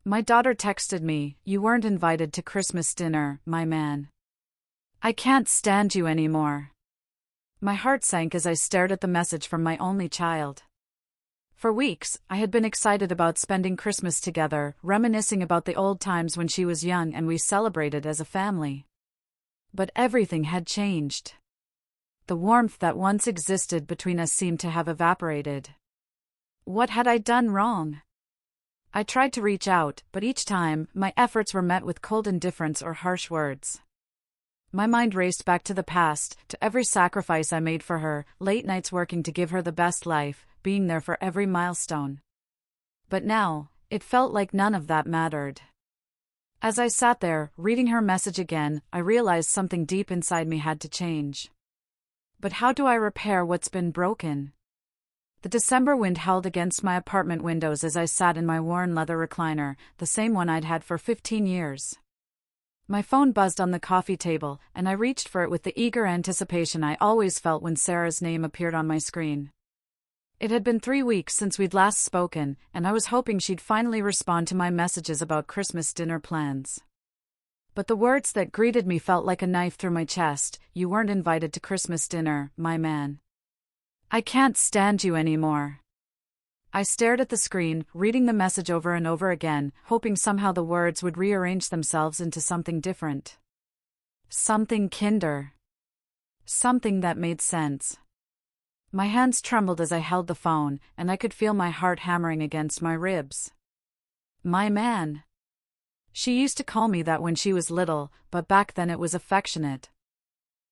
My daughter texted me, "You weren't invited to Christmas dinner, my man. I can't stand you anymore." My heart sank as I stared at the message from my only child. For weeks, I had been excited about spending Christmas together, reminiscing about the old times when she was young and we celebrated as a family. But everything had changed. The warmth that once existed between us seemed to have evaporated. What had I done wrong? I tried to reach out, but each time, my efforts were met with cold indifference or harsh words. My mind raced back to the past, to every sacrifice I made for her, late nights working to give her the best life, being there for every milestone. But now, it felt like none of that mattered. As I sat there, reading her message again, I realized something deep inside me had to change. But how do I repair what's been broken? The December wind howled against my apartment windows as I sat in my worn leather recliner, the same one I'd had for 15 years. My phone buzzed on the coffee table, and I reached for it with the eager anticipation I always felt when Sarah's name appeared on my screen. It had been 3 weeks since we'd last spoken, and I was hoping she'd finally respond to my messages about Christmas dinner plans. But the words that greeted me felt like a knife through my chest. "You weren't invited to Christmas dinner, my man. I can't stand you anymore." I stared at the screen, reading the message over and over again, hoping somehow the words would rearrange themselves into something different. Something kinder. Something that made sense. My hands trembled as I held the phone, and I could feel my heart hammering against my ribs. My man. She used to call me that when she was little, but back then it was affectionate.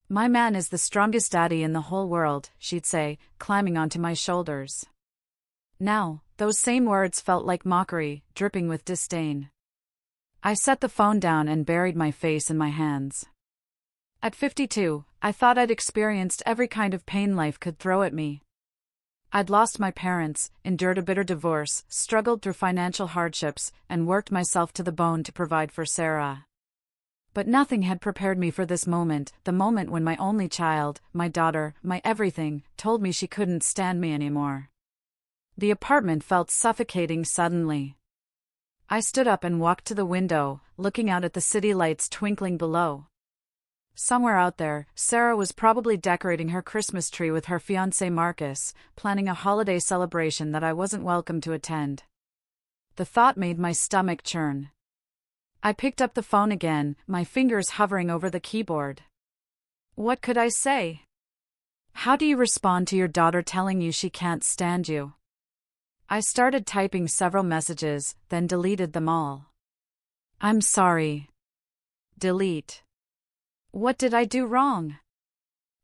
"My man is the strongest daddy in the whole world," she'd say, climbing onto my shoulders. Now, those same words felt like mockery, dripping with disdain. I set the phone down and buried my face in my hands. At 52, I thought I'd experienced every kind of pain life could throw at me. I'd lost my parents, endured a bitter divorce, struggled through financial hardships, and worked myself to the bone to provide for Sarah. But nothing had prepared me for this moment, the moment when my only child, my daughter, my everything, told me she couldn't stand me anymore. The apartment felt suffocating suddenly. I stood up and walked to the window, looking out at the city lights twinkling below. Somewhere out there, Sarah was probably decorating her Christmas tree with her fiancé Marcus, planning a holiday celebration that I wasn't welcome to attend. The thought made my stomach churn. I picked up the phone again, my fingers hovering over the keyboard. What could I say? How do you respond to your daughter telling you she can't stand you? I started typing several messages, then deleted them all. "I'm sorry." Delete. "What did I do wrong?"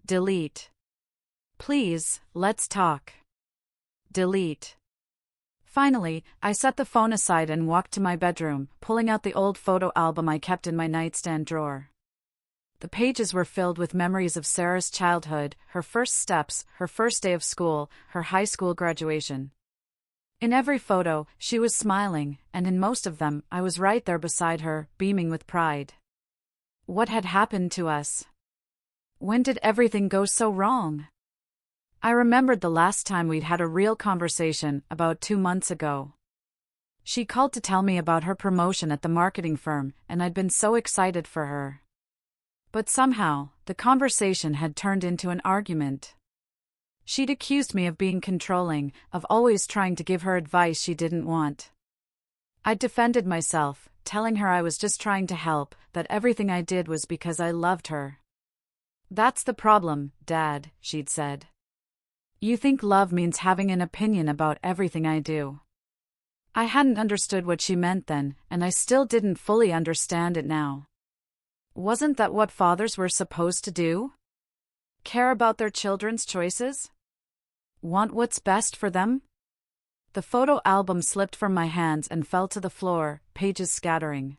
Delete. "Please, let's talk." Delete. Finally, I set the phone aside and walked to my bedroom, pulling out the old photo album I kept in my nightstand drawer. The pages were filled with memories of Sarah's childhood, her first steps, her first day of school, her high school graduation. In every photo, she was smiling, and in most of them, I was right there beside her, beaming with pride. What had happened to us? When did everything go so wrong? I remembered the last time we'd had a real conversation, about 2 months ago. She called to tell me about her promotion at the marketing firm, and I'd been so excited for her. But somehow, the conversation had turned into an argument. She'd accused me of being controlling, of always trying to give her advice she didn't want. I'd defended myself, telling her I was just trying to help, that everything I did was because I loved her. "That's the problem, Dad," she'd said. "You think love means having an opinion about everything I do." I hadn't understood what she meant then, and I still didn't fully understand it now. Wasn't that what fathers were supposed to do? Care about their children's choices? Want what's best for them? The photo album slipped from my hands and fell to the floor, pages scattering.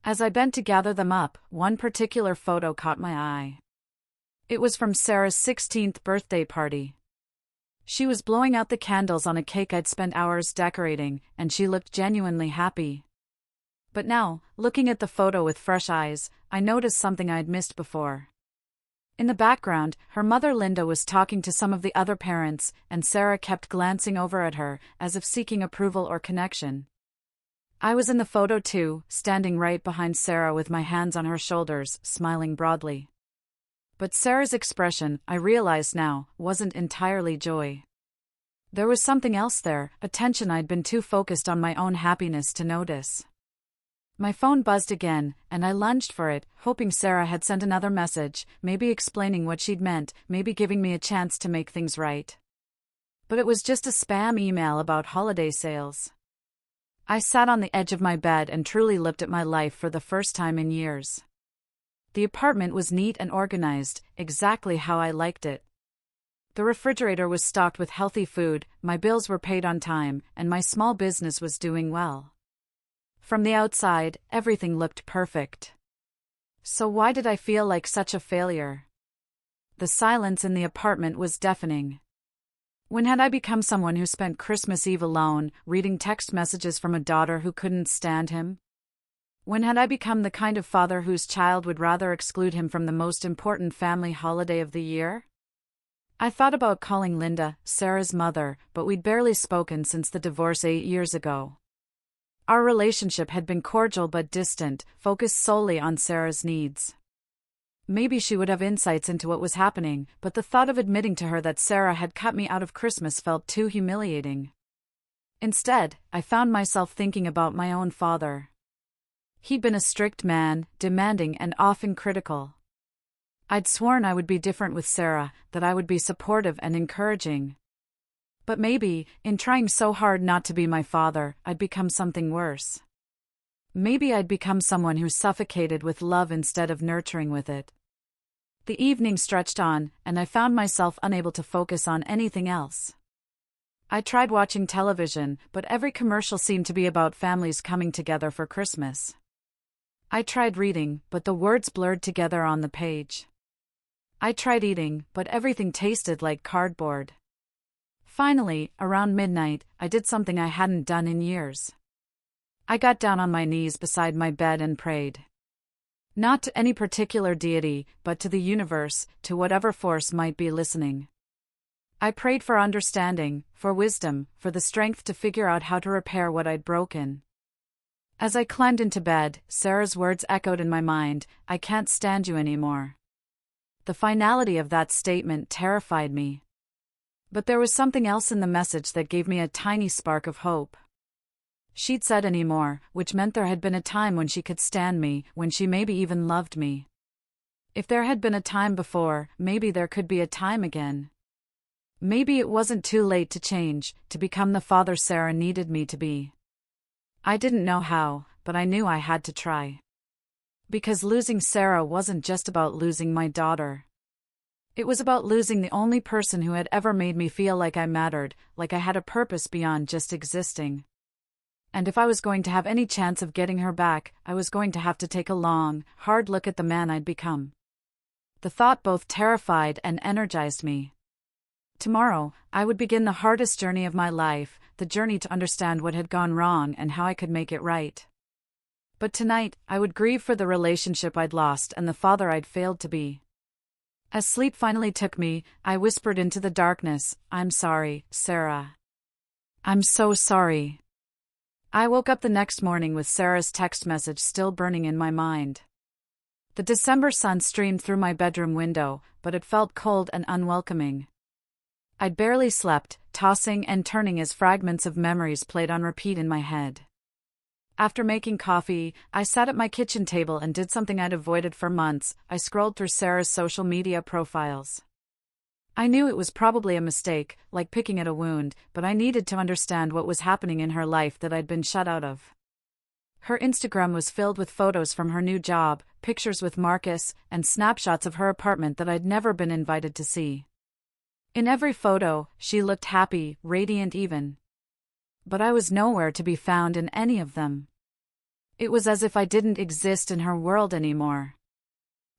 As I bent to gather them up, one particular photo caught my eye. It was from Sarah's 16th birthday party. She was blowing out the candles on a cake I'd spent hours decorating, and she looked genuinely happy. But now, looking at the photo with fresh eyes, I noticed something I'd missed before. In the background, her mother Linda was talking to some of the other parents, and Sarah kept glancing over at her, as if seeking approval or connection. I was in the photo too, standing right behind Sarah with my hands on her shoulders, smiling broadly. But Sarah's expression, I realized now, wasn't entirely joy. There was something else there, a tension I'd been too focused on my own happiness to notice. My phone buzzed again, and I lunged for it, hoping Sarah had sent another message, maybe explaining what she'd meant, maybe giving me a chance to make things right. But it was just a spam email about holiday sales. I sat on the edge of my bed and truly looked at my life for the first time in years. The apartment was neat and organized, exactly how I liked it. The refrigerator was stocked with healthy food, my bills were paid on time, and my small business was doing well. From the outside, everything looked perfect. So why did I feel like such a failure? The silence in the apartment was deafening. When had I become someone who spent Christmas Eve alone, reading text messages from a daughter who couldn't stand him? When had I become the kind of father whose child would rather exclude him from the most important family holiday of the year? I thought about calling Linda, Sarah's mother, but we'd barely spoken since the divorce 8 years ago. Our relationship had been cordial but distant, focused solely on Sarah's needs. Maybe she would have insights into what was happening, but the thought of admitting to her that Sarah had cut me out of Christmas felt too humiliating. Instead, I found myself thinking about my own father. He'd been a strict man, demanding and often critical. I'd sworn I would be different with Sarah, that I would be supportive and encouraging. But maybe, in trying so hard not to be my father, I'd become something worse. Maybe I'd become someone who suffocated with love instead of nurturing with it. The evening stretched on, and I found myself unable to focus on anything else. I tried watching television, but every commercial seemed to be about families coming together for Christmas. I tried reading, but the words blurred together on the page. I tried eating, but everything tasted like cardboard. Finally, around midnight, I did something I hadn't done in years. I got down on my knees beside my bed and prayed. Not to any particular deity, but to the universe, to whatever force might be listening. I prayed for understanding, for wisdom, for the strength to figure out how to repair what I'd broken. As I climbed into bed, Sarah's words echoed in my mind, "I can't stand you anymore." The finality of that statement terrified me. But there was something else in the message that gave me a tiny spark of hope. She'd said anymore, which meant there had been a time when she could stand me, when she maybe even loved me. If there had been a time before, maybe there could be a time again. Maybe it wasn't too late to change, to become the father Sarah needed me to be. I didn't know how, but I knew I had to try. Because losing Sarah wasn't just about losing my daughter. It was about losing the only person who had ever made me feel like I mattered, like I had a purpose beyond just existing. And if I was going to have any chance of getting her back, I was going to have to take a long, hard look at the man I'd become. The thought both terrified and energized me. Tomorrow, I would begin the hardest journey of my life, the journey to understand what had gone wrong and how I could make it right. But tonight, I would grieve for the relationship I'd lost and the father I'd failed to be. As sleep finally took me, I whispered into the darkness, "I'm sorry, Sarah. I'm so sorry." I woke up the next morning with Sarah's text message still burning in my mind. The December sun streamed through my bedroom window, but it felt cold and unwelcoming. I'd barely slept, tossing and turning as fragments of memories played on repeat in my head. After making coffee, I sat at my kitchen table and did something I'd avoided for months. I scrolled through Sarah's social media profiles. I knew it was probably a mistake, like picking at a wound, but I needed to understand what was happening in her life that I'd been shut out of. Her Instagram was filled with photos from her new job, pictures with Marcus, and snapshots of her apartment that I'd never been invited to see. In every photo, she looked happy, radiant even. But I was nowhere to be found in any of them. It was as if I didn't exist in her world anymore.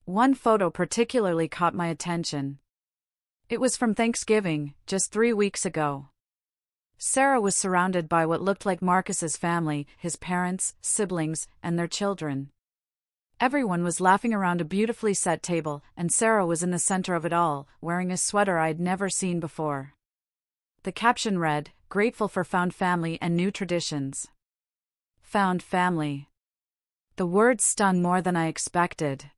One photo particularly caught my attention. It was from Thanksgiving, just 3 weeks ago. Sarah was surrounded by what looked like Marcus's family, his parents, siblings, and their children. Everyone was laughing around a beautifully set table, and Sarah was in the center of it all, wearing a sweater I'd never seen before. The caption read, "Grateful for found family and new traditions." Found family. The word stung more than I expected.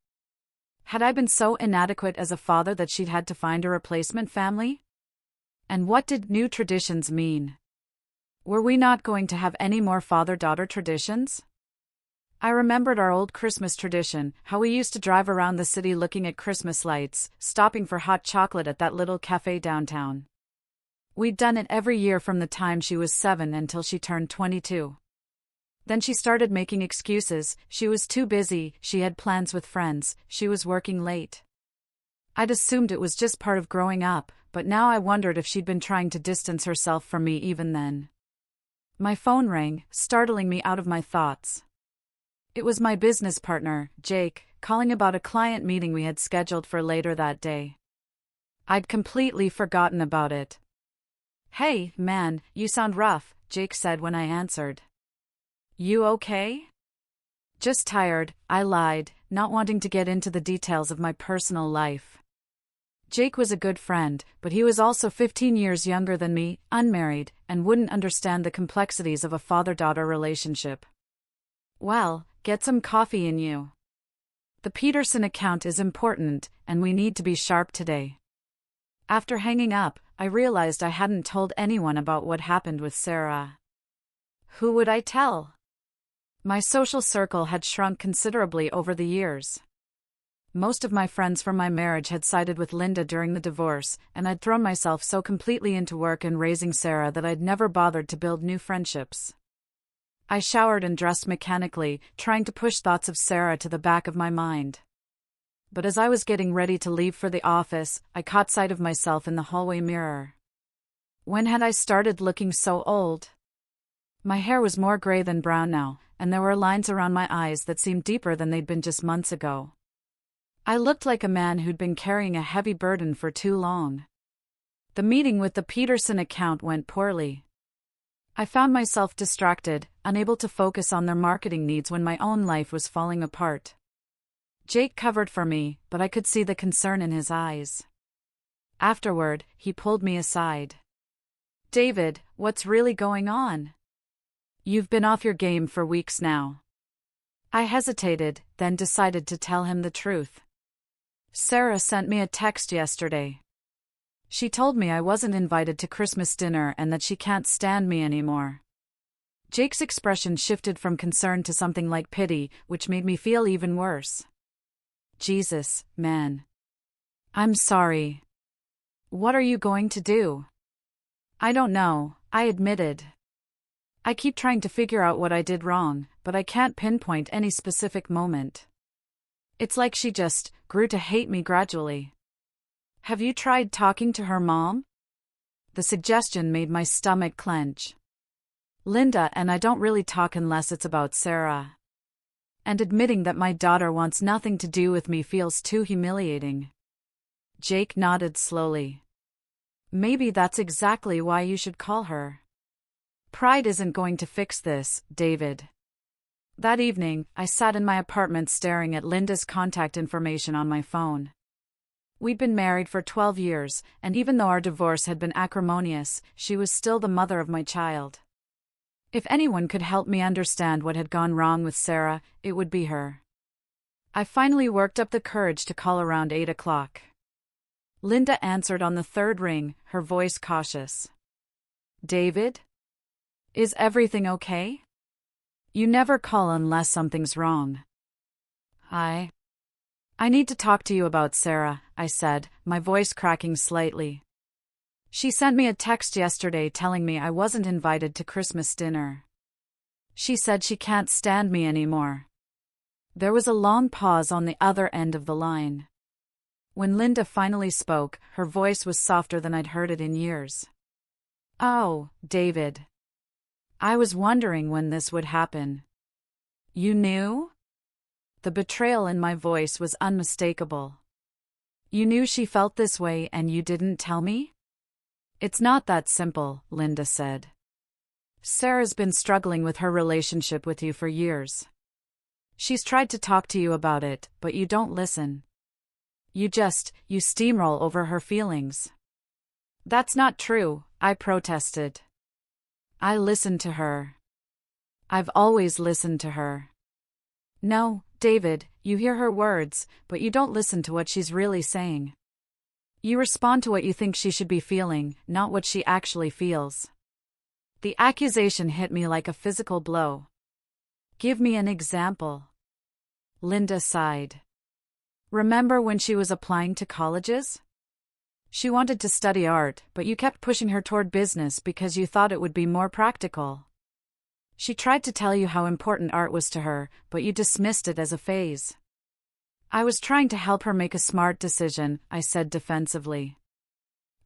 Had I been so inadequate as a father that she'd had to find a replacement family? And what did new traditions mean? Were we not going to have any more father-daughter traditions? I remembered our old Christmas tradition, how we used to drive around the city looking at Christmas lights, stopping for hot chocolate at that little cafe downtown. We'd done it every year from the time she was 7 until she turned 22. Then she started making excuses. She was too busy, she had plans with friends, she was working late. I'd assumed it was just part of growing up, but now I wondered if she'd been trying to distance herself from me even then. My phone rang, startling me out of my thoughts. It was my business partner, Jake, calling about a client meeting we had scheduled for later that day. I'd completely forgotten about it. "Hey, man, you sound rough," Jake said when I answered. "You okay?" "Just tired," I lied, not wanting to get into the details of my personal life. Jake was a good friend, but he was also 15 years younger than me, unmarried, and wouldn't understand the complexities of a father-daughter relationship. "Well, get some coffee in you. The Peterson account is important, and we need to be sharp today." After hanging up, I realized I hadn't told anyone about what happened with Sarah. Who would I tell? My social circle had shrunk considerably over the years. Most of my friends from my marriage had sided with Linda during the divorce, and I'd thrown myself so completely into work and raising Sarah that I'd never bothered to build new friendships. I showered and dressed mechanically, trying to push thoughts of Sarah to the back of my mind. But as I was getting ready to leave for the office, I caught sight of myself in the hallway mirror. When had I started looking so old? My hair was more gray than brown now, and there were lines around my eyes that seemed deeper than they'd been just months ago. I looked like a man who'd been carrying a heavy burden for too long. The meeting with the Peterson account went poorly. I found myself distracted, unable to focus on their marketing needs when my own life was falling apart. Jake covered for me, but I could see the concern in his eyes. Afterward, he pulled me aside. "David, what's really going on? You've been off your game for weeks now." I hesitated, then decided to tell him the truth. "Sarah sent me a text yesterday. She told me I wasn't invited to Christmas dinner and that she can't stand me anymore." Jake's expression shifted from concern to something like pity, which made me feel even worse. "Jesus, man. I'm sorry. What are you going to do?" "I don't know," I admitted. "I keep trying to figure out what I did wrong, but I can't pinpoint any specific moment. It's like she just grew to hate me gradually." "Have you tried talking to her mom?" The suggestion made my stomach clench. Linda and I don't really talk unless it's about Sarah. And admitting that my daughter wants nothing to do with me feels too humiliating. Jake nodded slowly. "Maybe that's exactly why you should call her. Pride isn't going to fix this, David." That evening, I sat in my apartment staring at Linda's contact information on my phone. We'd been married for 12 years, and even though our divorce had been acrimonious, she was still the mother of my child. If anyone could help me understand what had gone wrong with Sarah, it would be her. I finally worked up the courage to call around 8 o'clock. Linda answered on the third ring, her voice cautious. "David? Is everything okay? You never call unless something's wrong." I need to talk to you about Sarah," I said, my voice cracking slightly. "She sent me a text yesterday telling me I wasn't invited to Christmas dinner. She said she can't stand me anymore." There was a long pause on the other end of the line. When Linda finally spoke, her voice was softer than I'd heard it in years. "Oh, David. I was wondering when this would happen." "You knew?" The betrayal in my voice was unmistakable. "You knew she felt this way and you didn't tell me?" "It's not that simple," Linda said. "Sarah's been struggling with her relationship with you for years. She's tried to talk to you about it, but you don't listen. You steamroll over her feelings." "That's not true," I protested. "I listened to her. I've always listened to her. No, David, you hear her words, but you don't listen to what she's really saying. You respond to what you think she should be feeling, not what she actually feels. The accusation hit me like a physical blow. Give me an example. Linda sighed. Remember when she was applying to colleges? She wanted to study art, but you kept pushing her toward business because you thought it would be more practical. She tried to tell you how important art was to her, but you dismissed it as a phase. I was trying to help her make a smart decision, I said defensively.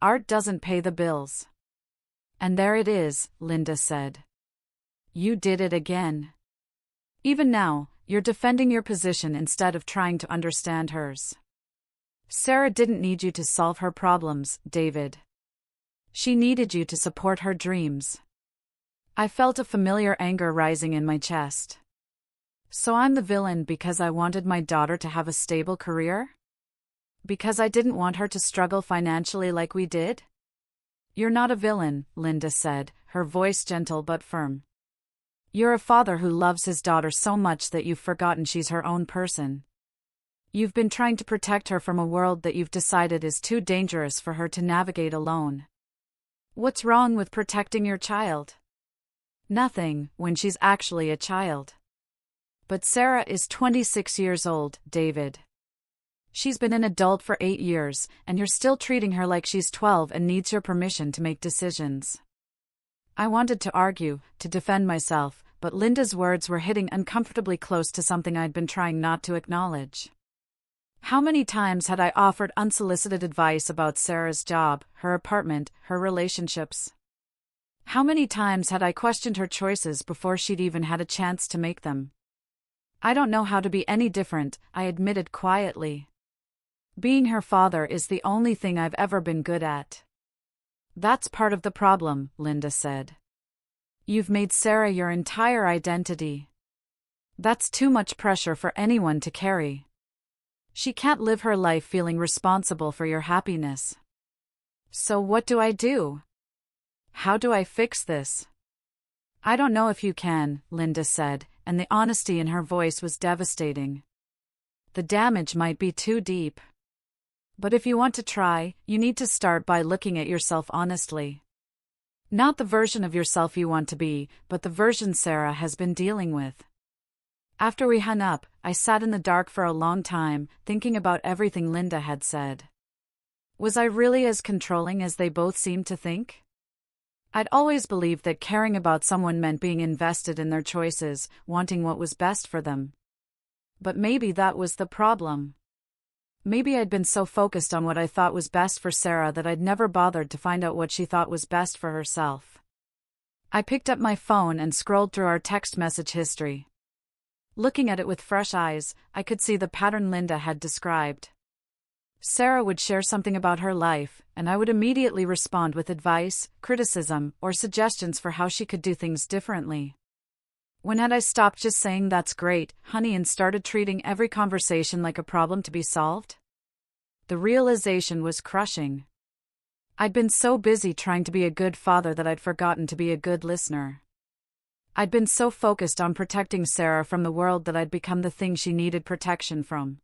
Art doesn't pay the bills. And there it is, Linda said. You did it again. Even now, you're defending your position instead of trying to understand hers. Sarah didn't need you to solve her problems, David. She needed you to support her dreams. I felt a familiar anger rising in my chest. So I'm the villain because I wanted my daughter to have a stable career? Because I didn't want her to struggle financially like we did? You're not a villain, Linda said, her voice gentle but firm. You're a father who loves his daughter so much that you've forgotten she's her own person. You've been trying to protect her from a world that you've decided is too dangerous for her to navigate alone. What's wrong with protecting your child? Nothing, when she's actually a child. But Sarah is 26 years old, David. She's been an adult for 8 years, and you're still treating her like she's 12 and needs your permission to make decisions. I wanted to argue, to defend myself, but Linda's words were hitting uncomfortably close to something I'd been trying not to acknowledge. How many times had I offered unsolicited advice about Sarah's job, her apartment, her relationships? How many times had I questioned her choices before she'd even had a chance to make them? I don't know how to be any different, I admitted quietly. Being her father is the only thing I've ever been good at. That's part of the problem, Linda said. You've made Sarah your entire identity. That's too much pressure for anyone to carry. She can't live her life feeling responsible for your happiness. So what do I do? How do I fix this? I don't know if you can, Linda said, and the honesty in her voice was devastating. The damage might be too deep. But if you want to try, you need to start by looking at yourself honestly. Not the version of yourself you want to be, but the version Sarah has been dealing with. After we hung up, I sat in the dark for a long time, thinking about everything Linda had said. Was I really as controlling as they both seemed to think? I'd always believed that caring about someone meant being invested in their choices, wanting what was best for them. But maybe that was the problem. Maybe I'd been so focused on what I thought was best for Sarah that I'd never bothered to find out what she thought was best for herself. I picked up my phone and scrolled through our text message history. Looking at it with fresh eyes, I could see the pattern Linda had described. Sarah would share something about her life, and I would immediately respond with advice, criticism, or suggestions for how she could do things differently. When had I stopped just saying "that's great, honey," and started treating every conversation like a problem to be solved? The realization was crushing. I'd been so busy trying to be a good father that I'd forgotten to be a good listener. I'd been so focused on protecting Sarah from the world that I'd become the thing she needed protection from.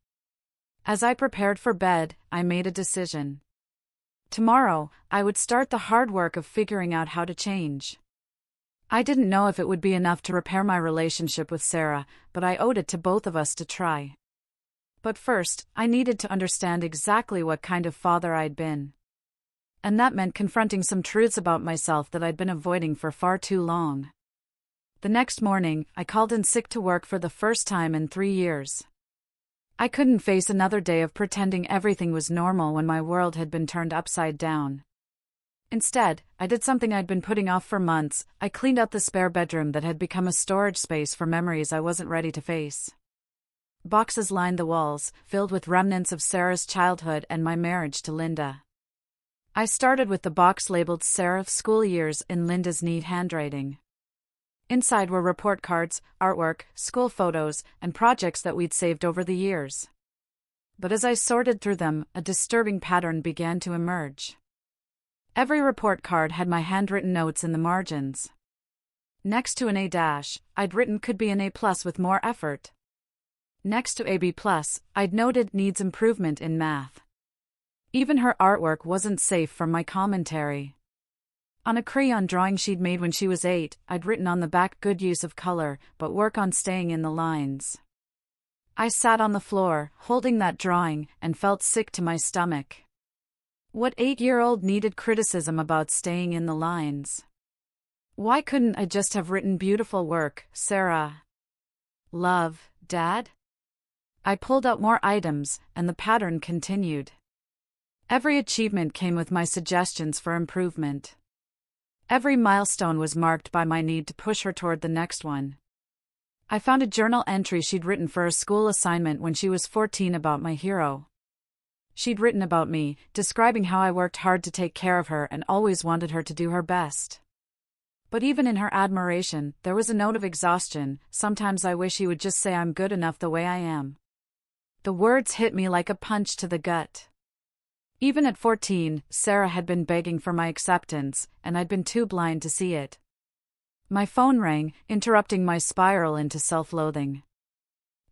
As I prepared for bed, I made a decision. Tomorrow, I would start the hard work of figuring out how to change. I didn't know if it would be enough to repair my relationship with Sarah, but I owed it to both of us to try. But first, I needed to understand exactly what kind of father I'd been. And that meant confronting some truths about myself that I'd been avoiding for far too long. The next morning, I called in sick to work for the first time in 3 years. I couldn't face another day of pretending everything was normal when my world had been turned upside down. Instead, I did something I'd been putting off for months. I cleaned out the spare bedroom that had become a storage space for memories I wasn't ready to face. Boxes lined the walls, filled with remnants of Sarah's childhood and my marriage to Linda. I started with the box labeled Sarah's School Years in Linda's neat handwriting. Inside were report cards, artwork, school photos, and projects that we'd saved over the years. But as I sorted through them, a disturbing pattern began to emerge. Every report card had my handwritten notes in the margins. Next to an A dash, I'd written could be an A plus with more effort. Next to a B plus, I'd noted needs improvement in math. Even her artwork wasn't safe from my commentary. On a crayon drawing she'd made when she was 8, I'd written on the back good use of color, but work on staying in the lines. I sat on the floor, holding that drawing, and felt sick to my stomach. What 8-year-old needed criticism about staying in the lines? Why couldn't I just have written beautiful work, Sarah? Love, Dad? I pulled out more items, and the pattern continued. Every achievement came with my suggestions for improvement. Every milestone was marked by my need to push her toward the next one. I found a journal entry she'd written for a school assignment when she was 14 about my hero. She'd written about me, describing how I worked hard to take care of her and always wanted her to do her best. But even in her admiration, there was a note of exhaustion. Sometimes I wish he would just say I'm good enough the way I am. The words hit me like a punch to the gut. Even at 14, Sarah had been begging for my acceptance, and I'd been too blind to see it. My phone rang, interrupting my spiral into self-loathing.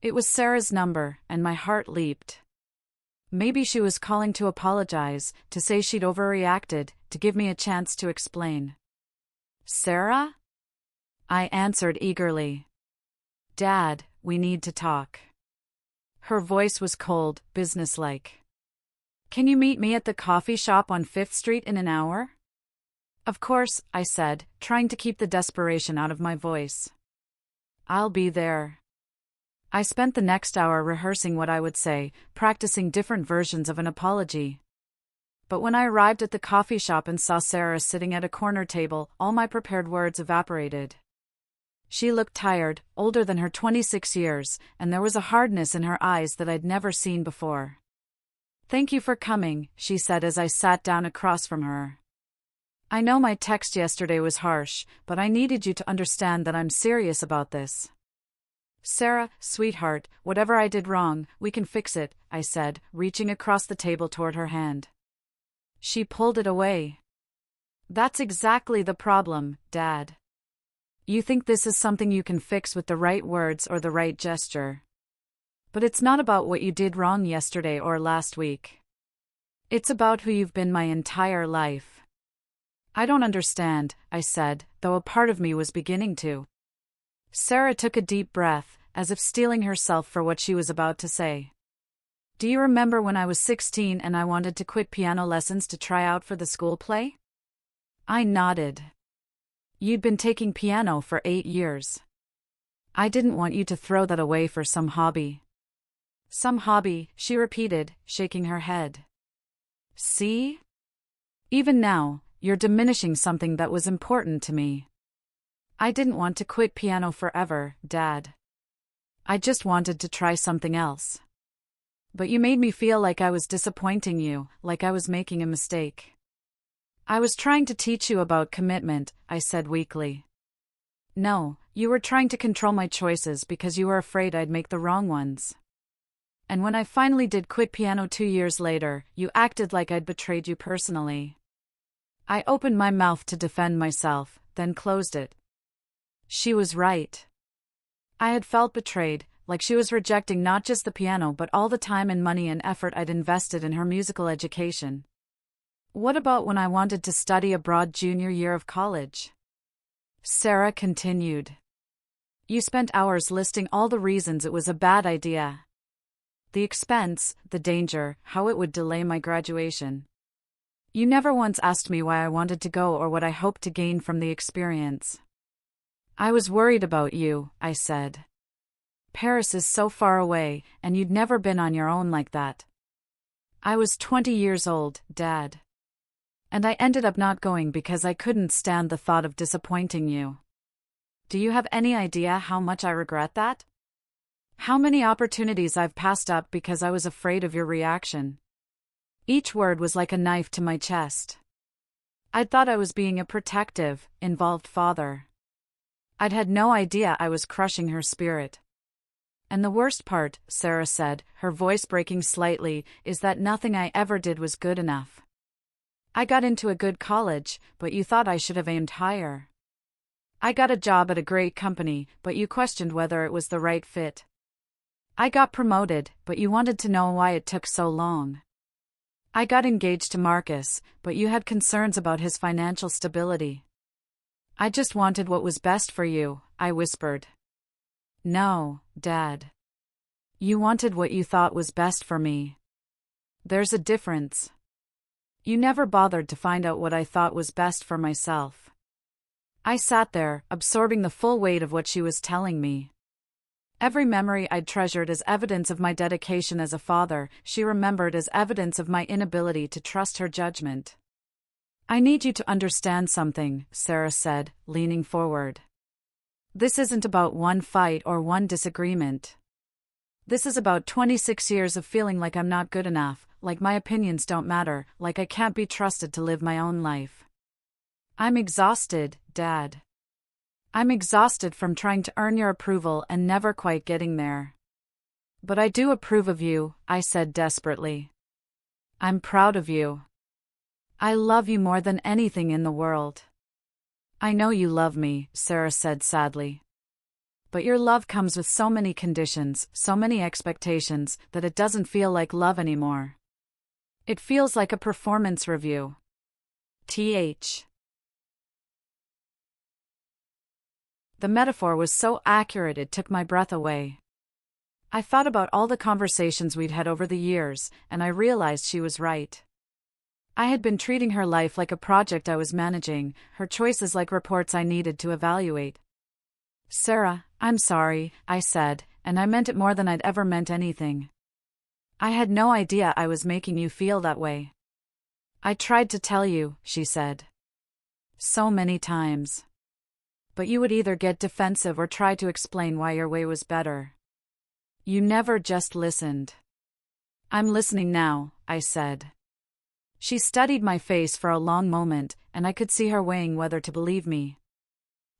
It was Sarah's number, and my heart leaped. Maybe she was calling to apologize, to say she'd overreacted, to give me a chance to explain. Sarah? I answered eagerly. Dad, we need to talk. Her voice was cold, businesslike. Can you meet me at the coffee shop on 5th Street in an hour? Of course, I said, trying to keep the desperation out of my voice. I'll be there. I spent the next hour rehearsing what I would say, practicing different versions of an apology. But when I arrived at the coffee shop and saw Sarah sitting at a corner table, all my prepared words evaporated. She looked tired, older than her 26 years, and there was a hardness in her eyes that I'd never seen before. Thank you for coming, she said as I sat down across from her. I know my text yesterday was harsh, but I needed you to understand that I'm serious about this. Sarah, sweetheart, whatever I did wrong, we can fix it, I said, reaching across the table toward her hand. She pulled it away. That's exactly the problem, Dad. You think this is something you can fix with the right words or the right gesture. But it's not about what you did wrong yesterday or last week. It's about who you've been my entire life. I don't understand, I said, though a part of me was beginning to. Sarah took a deep breath, as if steeling herself for what she was about to say. Do you remember when I was 16 and I wanted to quit piano lessons to try out for the school play? I nodded. You'd been taking piano for 8 years. I didn't want you to throw that away for some hobby. Some hobby, she repeated, shaking her head. See? Even now, you're diminishing something that was important to me. I didn't want to quit piano forever, Dad. I just wanted to try something else. But you made me feel like I was disappointing you, like I was making a mistake. I was trying to teach you about commitment, I said weakly. No, you were trying to control my choices because you were afraid I'd make the wrong ones. And when I finally did quit piano 2 years later, you acted like I'd betrayed you personally. I opened my mouth to defend myself, then closed it. She was right. I had felt betrayed, like she was rejecting not just the piano but all the time and money and effort I'd invested in her musical education. What about when I wanted to study abroad junior year of college? Sarah continued. You spent hours listing all the reasons it was a bad idea. The expense, the danger, how it would delay my graduation. You never once asked me why I wanted to go or what I hoped to gain from the experience. I was worried about you, I said. Paris is so far away, and you'd never been on your own like that. I was 20 years old, Dad. And I ended up not going because I couldn't stand the thought of disappointing you. Do you have any idea how much I regret that? How many opportunities I've passed up because I was afraid of your reaction. Each word was like a knife to my chest. I'd thought I was being a protective, involved father. I'd had no idea I was crushing her spirit. And the worst part, Sarah said, her voice breaking slightly, is that nothing I ever did was good enough. I got into a good college, but you thought I should have aimed higher. I got a job at a great company, but you questioned whether it was the right fit. I got promoted, but you wanted to know why it took so long. I got engaged to Marcus, but you had concerns about his financial stability. I just wanted what was best for you, I whispered. No, Dad. You wanted what you thought was best for me. There's a difference. You never bothered to find out what I thought was best for myself. I sat there, absorbing the full weight of what she was telling me. Every memory I'd treasured as evidence of my dedication as a father, she remembered as evidence of my inability to trust her judgment. I need you to understand something, Sarah said, leaning forward. This isn't about one fight or one disagreement. This is about 26 years of feeling like I'm not good enough, like my opinions don't matter, like I can't be trusted to live my own life. I'm exhausted, Dad. I'm exhausted from trying to earn your approval and never quite getting there. But I do approve of you, I said desperately. I'm proud of you. I love you more than anything in the world. I know you love me, Sarah said sadly. But your love comes with so many conditions, so many expectations, that it doesn't feel like love anymore. It feels like a performance review. TH. The metaphor was so accurate it took my breath away. I thought about all the conversations we'd had over the years, and I realized she was right. I had been treating her life like a project I was managing, her choices like reports I needed to evaluate. Sarah, I'm sorry, I said, and I meant it more than I'd ever meant anything. I had no idea I was making you feel that way. I tried to tell you, she said. So many times. But you would either get defensive or try to explain why your way was better. You never just listened. I'm listening now, I said. She studied my face for a long moment, and I could see her weighing whether to believe me.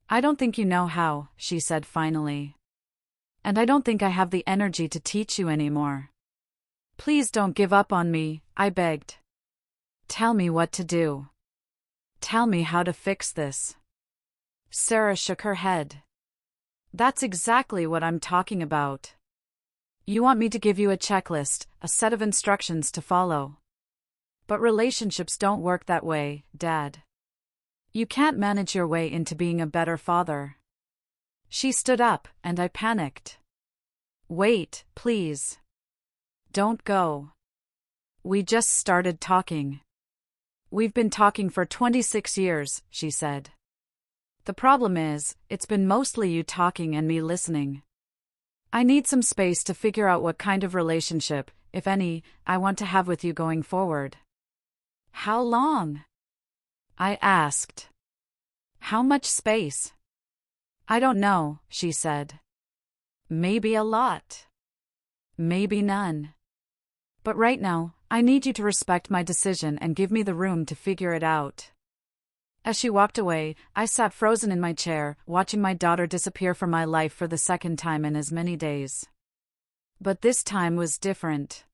I don't think you know how, she said finally. And I don't think I have the energy to teach you anymore. Please don't give up on me, I begged. Tell me what to do. Tell me how to fix this. Sarah shook her head. That's exactly what I'm talking about. You want me to give you a checklist, a set of instructions to follow. But relationships don't work that way, Dad. You can't manage your way into being a better father. She stood up, and I panicked. Wait, please. Don't go. We just started talking. We've been talking for 26 years, she said. The problem is, it's been mostly you talking and me listening. I need some space to figure out what kind of relationship, if any, I want to have with you going forward. How long? I asked. How much space? I don't know, she said. Maybe a lot. Maybe none. But right now, I need you to respect my decision and give me the room to figure it out. As she walked away, I sat frozen in my chair, watching my daughter disappear from my life for the second time in as many days. But this time was different.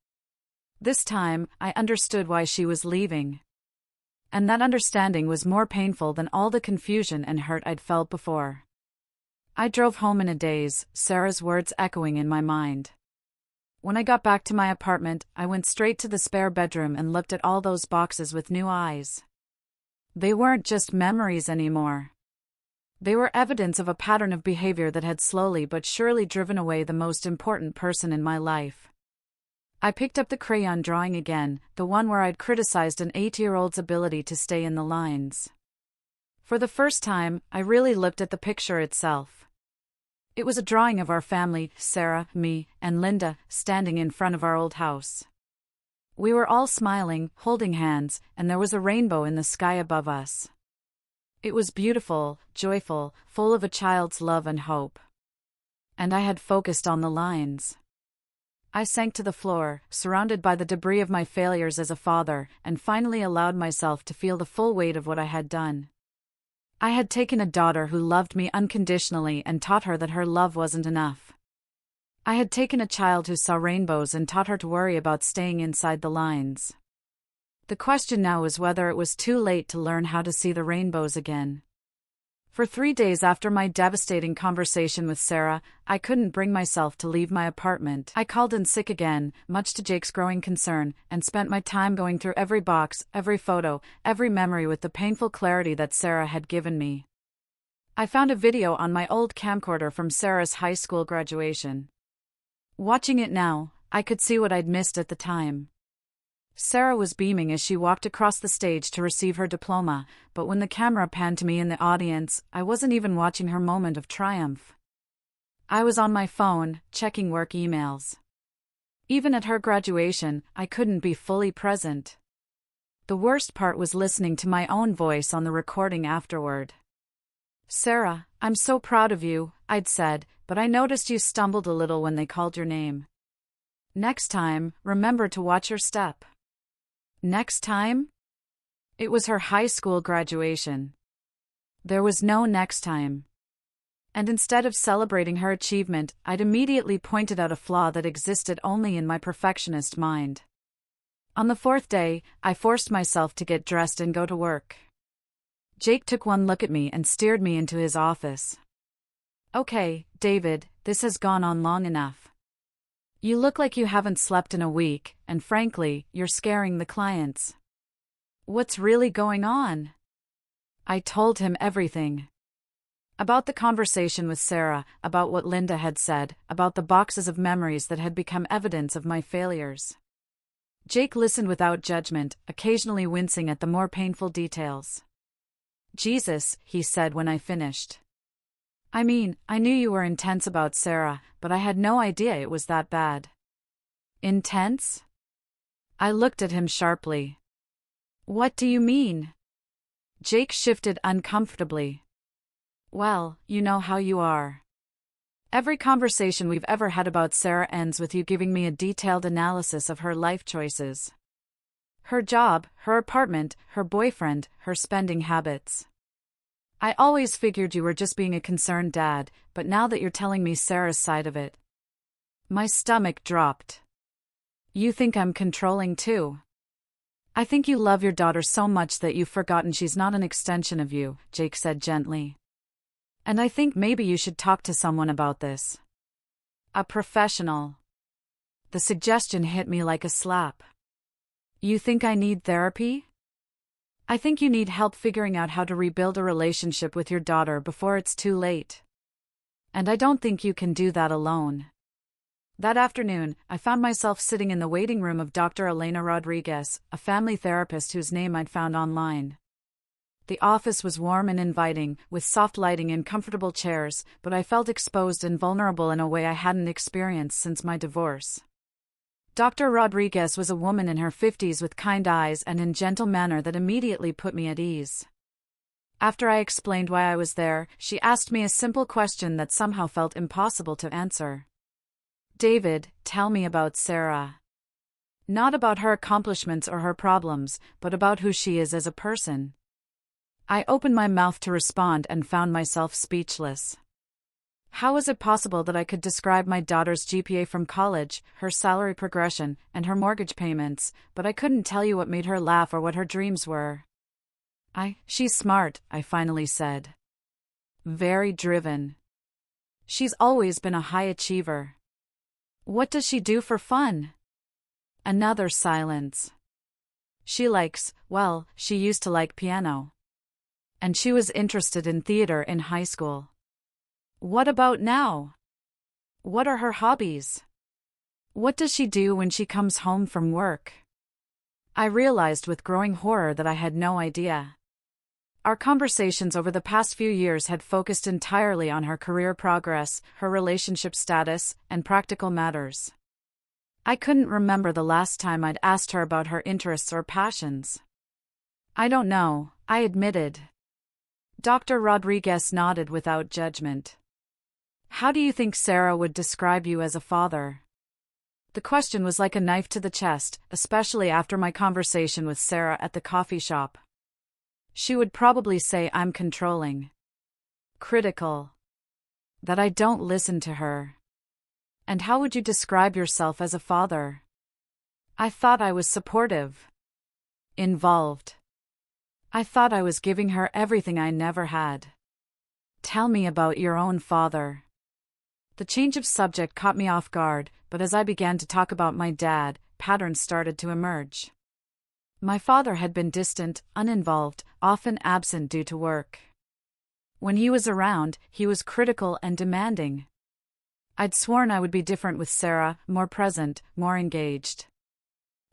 This time, I understood why she was leaving. And that understanding was more painful than all the confusion and hurt I'd felt before. I drove home in a daze, Sarah's words echoing in my mind. When I got back to my apartment, I went straight to the spare bedroom and looked at all those boxes with new eyes. They weren't just memories anymore. They were evidence of a pattern of behavior that had slowly but surely driven away the most important person in my life. I picked up the crayon drawing again, the one where I'd criticized an 8-year-old's ability to stay in the lines. For the first time, I really looked at the picture itself. It was a drawing of our family, Sarah, me, and Linda, standing in front of our old house. We were all smiling, holding hands, and there was a rainbow in the sky above us. It was beautiful, joyful, full of a child's love and hope. And I had focused on the lines. I sank to the floor, surrounded by the debris of my failures as a father, and finally allowed myself to feel the full weight of what I had done. I had taken a daughter who loved me unconditionally and taught her that her love wasn't enough. I had taken a child who saw rainbows and taught her to worry about staying inside the lines. The question now was whether it was too late to learn how to see the rainbows again. For 3 days after my devastating conversation with Sarah, I couldn't bring myself to leave my apartment. I called in sick again, much to Jake's growing concern, and spent my time going through every box, every photo, every memory with the painful clarity that Sarah had given me. I found a video on my old camcorder from Sarah's high school graduation. Watching it now, I could see what I'd missed at the time. Sarah was beaming as she walked across the stage to receive her diploma, but when the camera panned to me in the audience, I wasn't even watching her moment of triumph. I was on my phone, checking work emails. Even at her graduation, I couldn't be fully present. The worst part was listening to my own voice on the recording afterward. "Sarah, I'm so proud of you," I'd said, "but I noticed you stumbled a little when they called your name. Next time, remember to watch your step." Next time? It was her high school graduation. There was no next time. And instead of celebrating her achievement, I'd immediately pointed out a flaw that existed only in my perfectionist mind. On the 4th day, I forced myself to get dressed and go to work. Jake took one look at me and steered me into his office. "Okay, David, this has gone on long enough. You look like you haven't slept in a week, and frankly, you're scaring the clients. What's really going on?" I told him everything. About the conversation with Sarah, about what Linda had said, about the boxes of memories that had become evidence of my failures. Jake listened without judgment, occasionally wincing at the more painful details. "Jesus," he said when I finished. "I mean, I knew you were intense about Sarah, but I had no idea it was that bad." "Intense?" I looked at him sharply. "What do you mean?" Jake shifted uncomfortably. "Well, you know how you are. Every conversation we've ever had about Sarah ends with you giving me a detailed analysis of her life choices. Her job, her apartment, her boyfriend, her spending habits. I always figured you were just being a concerned dad, but now that you're telling me Sarah's side of it." My stomach dropped. "You think I'm controlling too?" "I think you love your daughter so much that you've forgotten she's not an extension of you," Jake said gently. "And I think maybe you should talk to someone about this. A professional." The suggestion hit me like a slap. "You think I need therapy?" "I think you need help figuring out how to rebuild a relationship with your daughter before it's too late. And I don't think you can do that alone." That afternoon, I found myself sitting in the waiting room of Dr. Elena Rodriguez, a family therapist whose name I'd found online. The office was warm and inviting, with soft lighting and comfortable chairs, but I felt exposed and vulnerable in a way I hadn't experienced since my divorce. Dr. Rodriguez was a woman in her 50s with kind eyes and a gentle manner that immediately put me at ease. After I explained why I was there, she asked me a simple question that somehow felt impossible to answer. "David, tell me about Sarah. Not about her accomplishments or her problems, but about who she is as a person." I opened my mouth to respond and found myself speechless. How was it possible that I could describe my daughter's GPA from college, her salary progression, and her mortgage payments, but I couldn't tell you what made her laugh or what her dreams were? She's smart," I finally said. "Very driven. She's always been a high achiever." "What does she do for fun?" Another silence. She used to like piano. And she was interested in theater in high school." "What about now? What are her hobbies? What does she do when she comes home from work?" I realized with growing horror that I had no idea. Our conversations over the past few years had focused entirely on her career progress, her relationship status, and practical matters. I couldn't remember the last time I'd asked her about her interests or passions. "I don't know," I admitted. Dr. Rodriguez nodded without judgment. "How do you think Sarah would describe you as a father?" The question was like a knife to the chest, especially after my conversation with Sarah at the coffee shop. She would probably say I'm controlling, critical, that I don't listen to her. "And how would you describe yourself as a father?" I thought I was supportive, involved. I thought I was giving her everything I never had. Tell me about your own father. The change of subject caught me off guard, but as I began to talk about my dad, patterns started to emerge. My father had been distant, uninvolved, often absent due to work. When he was around, he was critical and demanding. I'd sworn I would be different with Sarah, more present, more engaged.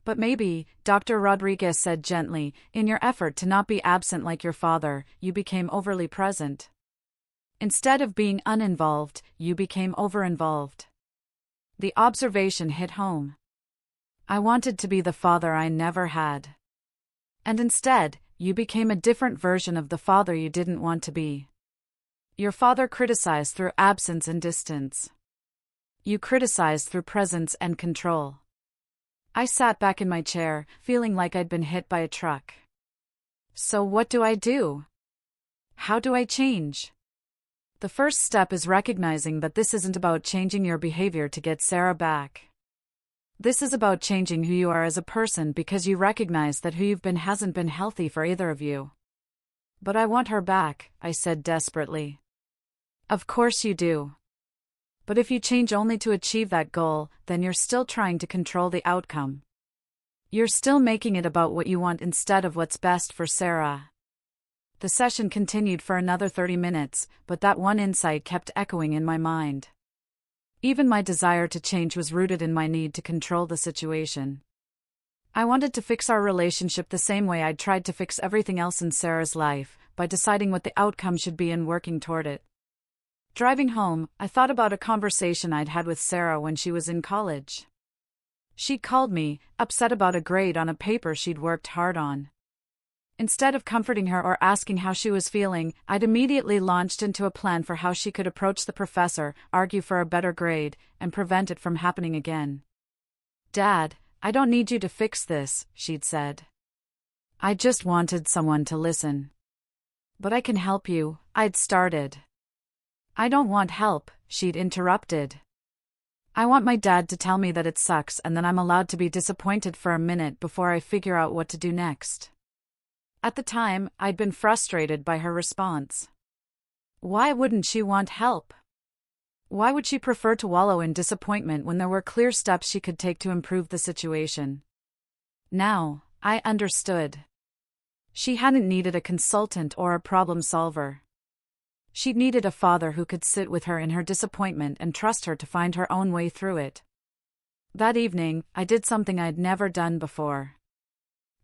But maybe, Dr. Rodriguez said gently, in your effort to not be absent like your father, you became overly present. Instead of being uninvolved, you became overinvolved. The observation hit home. I wanted to be the father I never had. And instead, you became a different version of the father you didn't want to be. Your father criticized through absence and distance. You criticized through presence and control. I sat back in my chair, feeling like I'd been hit by a truck. So what do I do? How do I change? The first step is recognizing that this isn't about changing your behavior to get Sarah back. This is about changing who you are as a person because you recognize that who you've been hasn't been healthy for either of you. But I want her back, I said desperately. Of course you do. But if you change only to achieve that goal, then you're still trying to control the outcome. You're still making it about what you want instead of what's best for Sarah. The session continued for another 30 minutes, but that one insight kept echoing in my mind. Even my desire to change was rooted in my need to control the situation. I wanted to fix our relationship the same way I'd tried to fix everything else in Sarah's life, by deciding what the outcome should be and working toward it. Driving home, I thought about a conversation I'd had with Sarah when she was in college. She'd called me, upset about a grade on a paper she'd worked hard on. Instead of comforting her or asking how she was feeling, I'd immediately launched into a plan for how she could approach the professor, argue for a better grade, and prevent it from happening again. "Dad, I don't need you to fix this," she'd said. "I just wanted someone to listen." "But I can help you," I'd started. "I don't want help," she'd interrupted. "I want my dad to tell me that it sucks and then I'm allowed to be disappointed for a minute before I figure out what to do next." At the time, I'd been frustrated by her response. Why wouldn't she want help? Why would she prefer to wallow in disappointment when there were clear steps she could take to improve the situation? Now, I understood. She hadn't needed a consultant or a problem solver. She'd needed a father who could sit with her in her disappointment and trust her to find her own way through it. That evening, I did something I'd never done before.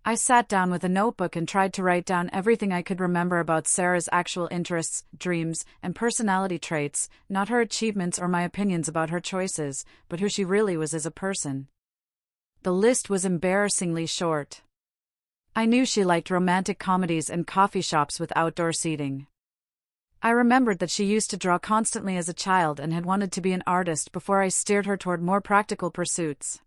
I sat down with a notebook and tried to write down everything I could remember about Sarah's actual interests, dreams, and personality traits, not her achievements or my opinions about her choices, but who she really was as a person. The list was embarrassingly short. I knew she liked romantic comedies and coffee shops with outdoor seating. I remembered that she used to draw constantly as a child and had wanted to be an artist before I steered her toward more practical pursuits.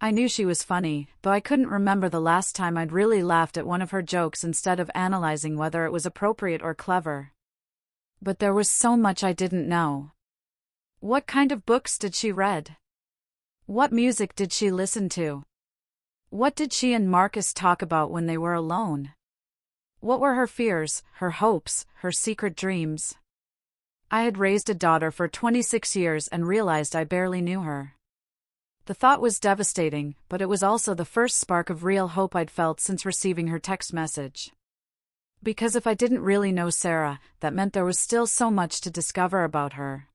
I knew she was funny, though I couldn't remember the last time I'd really laughed at one of her jokes instead of analyzing whether it was appropriate or clever. But there was so much I didn't know. What kind of books did she read? What music did she listen to? What did she and Marcus talk about when they were alone? What were her fears, her hopes, her secret dreams? I had raised a daughter for 26 years and realized I barely knew her. The thought was devastating, but it was also the first spark of real hope I'd felt since receiving her text message. Because if I didn't really know Sarah, that meant there was still so much to discover about her.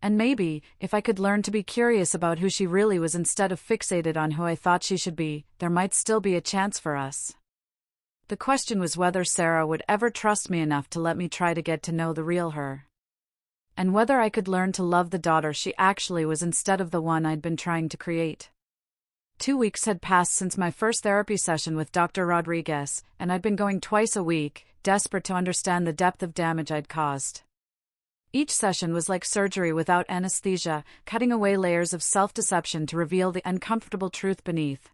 And maybe, if I could learn to be curious about who she really was instead of fixated on who I thought she should be, there might still be a chance for us. The question was whether Sarah would ever trust me enough to let me try to get to know the real her. And whether I could learn to love the daughter she actually was instead of the one I'd been trying to create. 2 weeks had passed since my first therapy session with Dr. Rodriguez, and I'd been going twice a week, desperate to understand the depth of damage I'd caused. Each session was like surgery without anesthesia, cutting away layers of self-deception to reveal the uncomfortable truth beneath.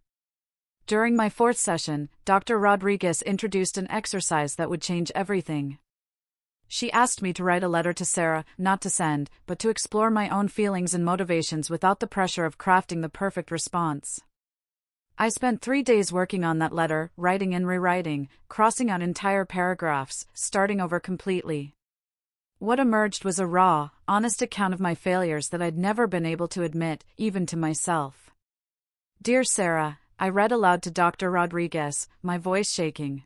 During my 4th session, Dr. Rodriguez introduced an exercise that would change everything. She asked me to write a letter to Sarah, not to send, but to explore my own feelings and motivations without the pressure of crafting the perfect response. I spent 3 days working on that letter, writing and rewriting, crossing out entire paragraphs, starting over completely. What emerged was a raw, honest account of my failures that I'd never been able to admit, even to myself. Dear Sarah, I read aloud to Dr. Rodriguez, my voice shaking.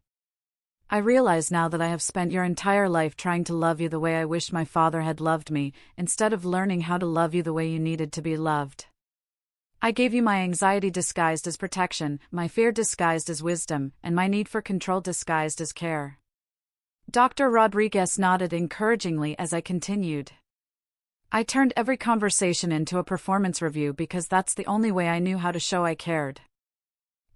I realize now that I have spent your entire life trying to love you the way I wished my father had loved me, instead of learning how to love you the way you needed to be loved. I gave you my anxiety disguised as protection, my fear disguised as wisdom, and my need for control disguised as care. Dr. Rodriguez nodded encouragingly as I continued. I turned every conversation into a performance review because that's the only way I knew how to show I cared.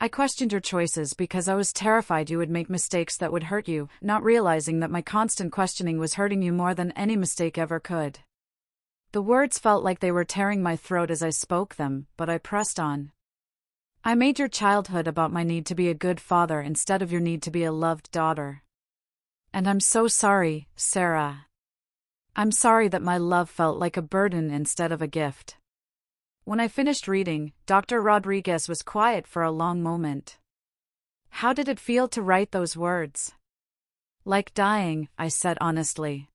I questioned your choices because I was terrified you would make mistakes that would hurt you, not realizing that my constant questioning was hurting you more than any mistake ever could. The words felt like they were tearing my throat as I spoke them, but I pressed on. I made your childhood about my need to be a good father instead of your need to be a loved daughter. And I'm so sorry, Sarah. I'm sorry that my love felt like a burden instead of a gift. When I finished reading, Dr. Rodriguez was quiet for a long moment. How did it feel to write those words? Like dying, I said honestly.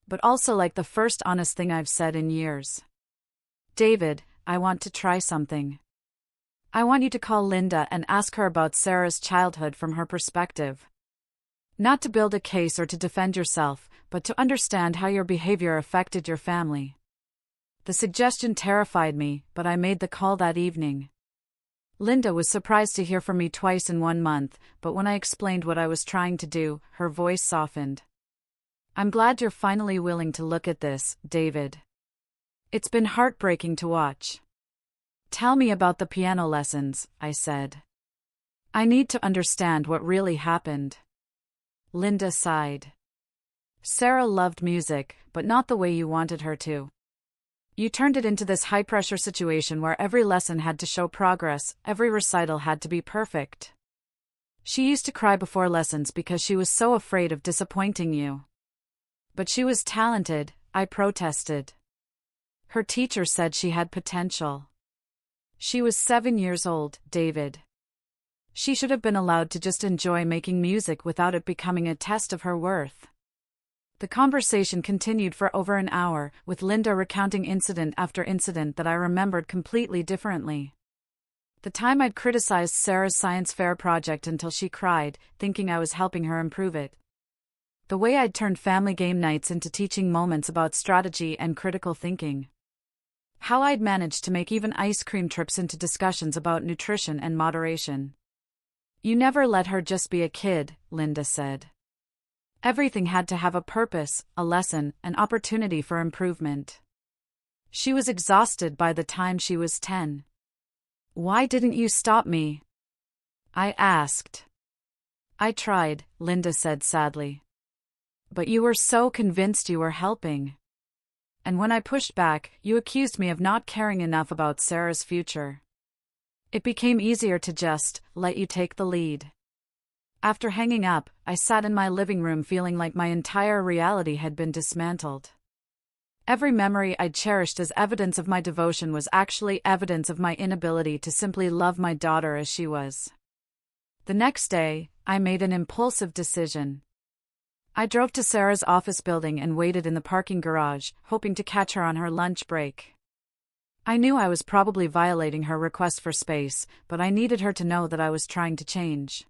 But also like the first honest thing I've said in years. David, I want to try something. I want you to call Linda and ask her about Sarah's childhood from her perspective. Not to build a case or to defend yourself, but to understand how your behavior affected your family. The suggestion terrified me, but I made the call that evening. Linda was surprised to hear from me twice in 1 month, but when I explained what I was trying to do, her voice softened. I'm glad you're finally willing to look at this, David. It's been heartbreaking to watch. Tell me about the piano lessons, I said. I need to understand what really happened. Linda sighed. Sarah loved music, but not the way you wanted her to. You turned it into this high-pressure situation where every lesson had to show progress, every recital had to be perfect. She used to cry before lessons because she was so afraid of disappointing you. But she was talented, I protested. Her teacher said she had potential. She was 7 years old, David. She should have been allowed to just enjoy making music without it becoming a test of her worth. The conversation continued for over an hour, with Linda recounting incident after incident that I remembered completely differently. The time I'd criticized Sarah's science fair project until she cried, thinking I was helping her improve it. The way I'd turned family game nights into teaching moments about strategy and critical thinking. How I'd managed to make even ice cream trips into discussions about nutrition and moderation. You never let her just be a kid, Linda said. Everything had to have a purpose, a lesson, an opportunity for improvement. She was exhausted by the time she was 10. Why didn't you stop me? I asked. I tried, Linda said sadly. But you were so convinced you were helping. And when I pushed back, you accused me of not caring enough about Sarah's future. It became easier to just let you take the lead. After hanging up, I sat in my living room feeling like my entire reality had been dismantled. Every memory I'd cherished as evidence of my devotion was actually evidence of my inability to simply love my daughter as she was. The next day, I made an impulsive decision. I drove to Sarah's office building and waited in the parking garage, hoping to catch her on her lunch break. I knew I was probably violating her request for space, but I needed her to know that I was trying to change.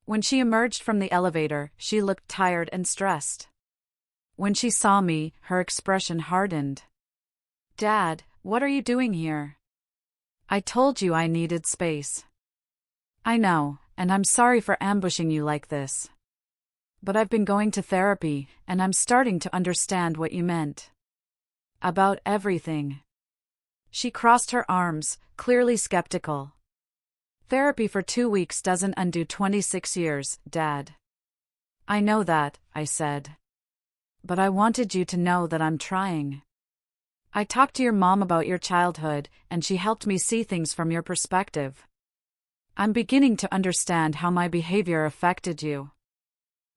When she emerged from the elevator, she looked tired and stressed. When she saw me, her expression hardened. Dad, what are you doing here? I told you I needed space. I know, and I'm sorry for ambushing you like this. But I've been going to therapy, and I'm starting to understand what you meant. About everything. She crossed her arms, clearly skeptical. Therapy for 2 weeks doesn't undo 26 years, Dad. I know that, I said. But I wanted you to know that I'm trying. I talked to your mom about your childhood, and she helped me see things from your perspective. I'm beginning to understand how my behavior affected you.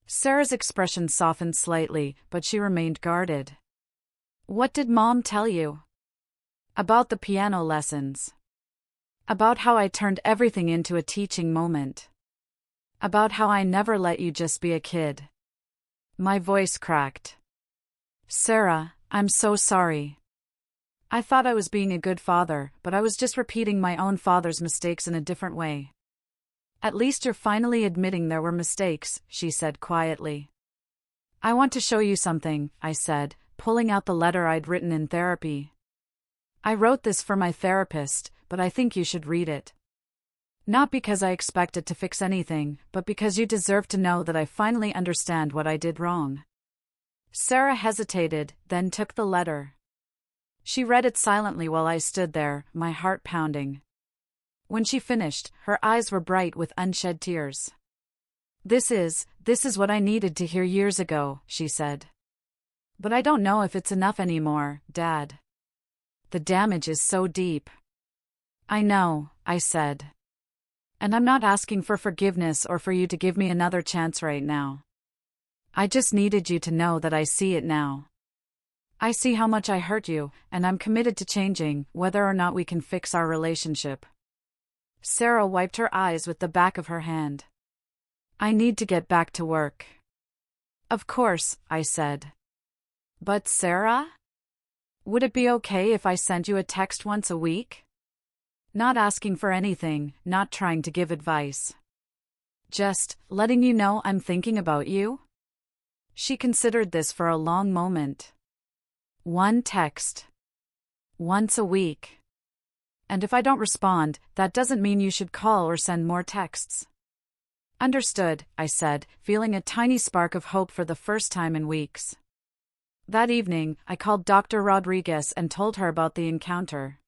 Sarah's expression softened slightly, but she remained guarded. What did Mom tell you? About the piano lessons. About how I turned everything into a teaching moment. About how I never let you just be a kid. My voice cracked. Sarah, I'm so sorry. I thought I was being a good father, but I was just repeating my own father's mistakes in a different way. At least you're finally admitting there were mistakes, she said quietly. I want to show you something, I said, pulling out the letter I'd written in therapy. I wrote this for my therapist, but I think you should read it. Not because I expect it to fix anything, but because you deserve to know that I finally understand what I did wrong. Sarah hesitated, then took the letter. She read it silently while I stood there, my heart pounding. When she finished, her eyes were bright with unshed tears. This is what I needed to hear years ago, she said. But I don't know if it's enough anymore, Dad. The damage is so deep. I know, I said. And I'm not asking for forgiveness or for you to give me another chance right now. I just needed you to know that I see it now. I see how much I hurt you, and I'm committed to changing, whether or not we can fix our relationship. Sarah wiped her eyes with the back of her hand. I need to get back to work. Of course, I said. But Sarah? Would it be okay if I sent you a text once a week? Not asking for anything, not trying to give advice. Just letting you know I'm thinking about you? She considered this for a long moment. One text. Once a week. And if I don't respond, that doesn't mean you should call or send more texts. Understood, I said, feeling a tiny spark of hope for the first time in weeks. That evening, I called Dr. Rodriguez and told her about the encounter.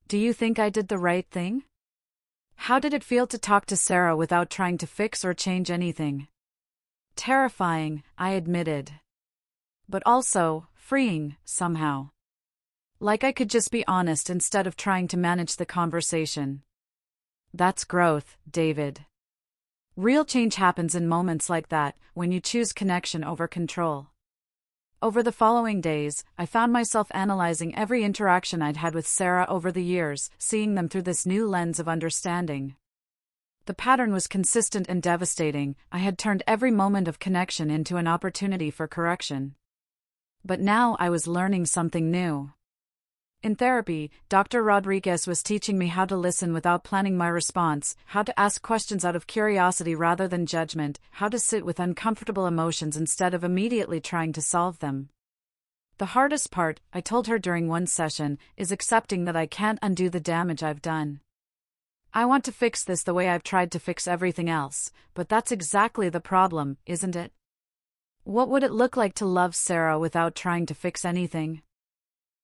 Do you think I did the right thing? How did it feel to talk to Sarah without trying to fix or change anything? Terrifying, I admitted. But also, freeing, somehow. Like I could just be honest instead of trying to manage the conversation. That's growth, David. Real change happens in moments like that, when you choose connection over control. Over the following days, I found myself analyzing every interaction I'd had with Sarah over the years, seeing them through this new lens of understanding. The pattern was consistent and devastating. I had turned every moment of connection into an opportunity for correction. But now I was learning something new. In therapy, Dr. Rodriguez was teaching me how to listen without planning my response, how to ask questions out of curiosity rather than judgment, how to sit with uncomfortable emotions instead of immediately trying to solve them. The hardest part, I told her during one session, is accepting that I can't undo the damage I've done. I want to fix this the way I've tried to fix everything else, but that's exactly the problem, isn't it? What would it look like to love Sarah without trying to fix anything?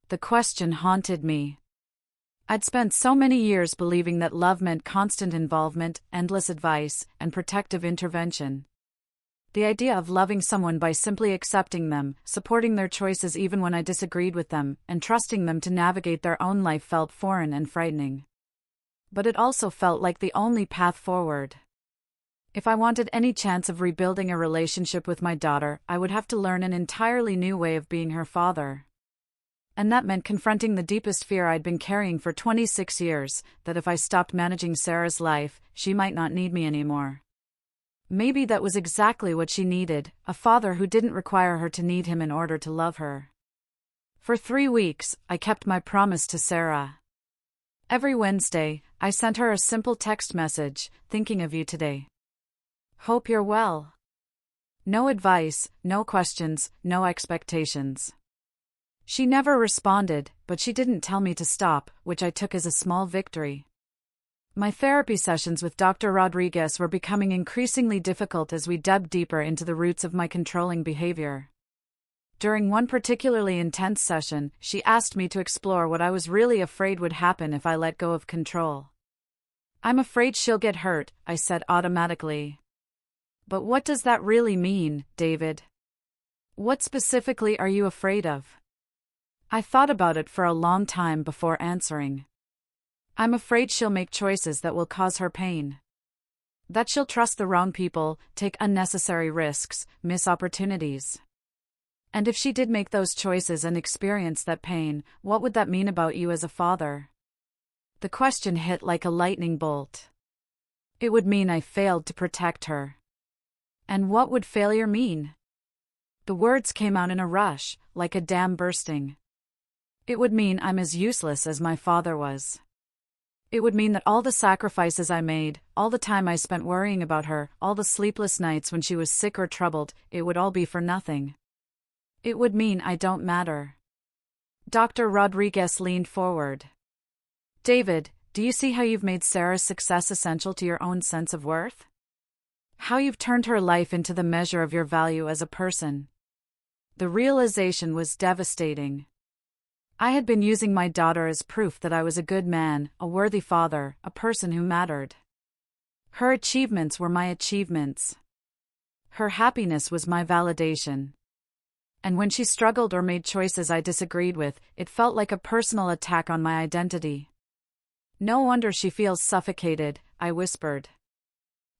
The question haunted me. I'd spent so many years believing that love meant constant involvement, endless advice, and protective intervention. The idea of loving someone by simply accepting them, supporting their choices even when I disagreed with them, and trusting them to navigate their own life felt foreign and frightening. But it also felt like the only path forward. If I wanted any chance of rebuilding a relationship with my daughter, I would have to learn an entirely new way of being her father. And that meant confronting the deepest fear I'd been carrying for 26 years, that if I stopped managing Sarah's life, she might not need me anymore. Maybe that was exactly what she needed, a father who didn't require her to need him in order to love her. For 3 weeks, I kept my promise to Sarah. Every Wednesday, I sent her a simple text message, thinking of you today. Hope you're well. No advice, no questions, no expectations. She never responded, but she didn't tell me to stop, which I took as a small victory. My therapy sessions with Dr. Rodriguez were becoming increasingly difficult as we dug deeper into the roots of my controlling behavior. During one particularly intense session, she asked me to explore what I was really afraid would happen if I let go of control. I'm afraid she'll get hurt, I said automatically. But what does that really mean, David? What specifically are you afraid of? I thought about it for a long time before answering. I'm afraid she'll make choices that will cause her pain. That she'll trust the wrong people, take unnecessary risks, miss opportunities. And if she did make those choices and experience that pain, what would that mean about you as a father? The question hit like a lightning bolt. It would mean I failed to protect her. And what would failure mean? The words came out in a rush, like a dam bursting. It would mean I'm as useless as my father was. It would mean that all the sacrifices I made, all the time I spent worrying about her, all the sleepless nights when she was sick or troubled, it would all be for nothing. It would mean I don't matter. Dr. Rodriguez leaned forward. David, do you see how you've made Sarah's success essential to your own sense of worth? How you've turned her life into the measure of your value as a person? The realization was devastating. I had been using my daughter as proof that I was a good man, a worthy father, a person who mattered. Her achievements were my achievements. Her happiness was my validation. And when she struggled or made choices I disagreed with, it felt like a personal attack on my identity. No wonder she feels suffocated, I whispered.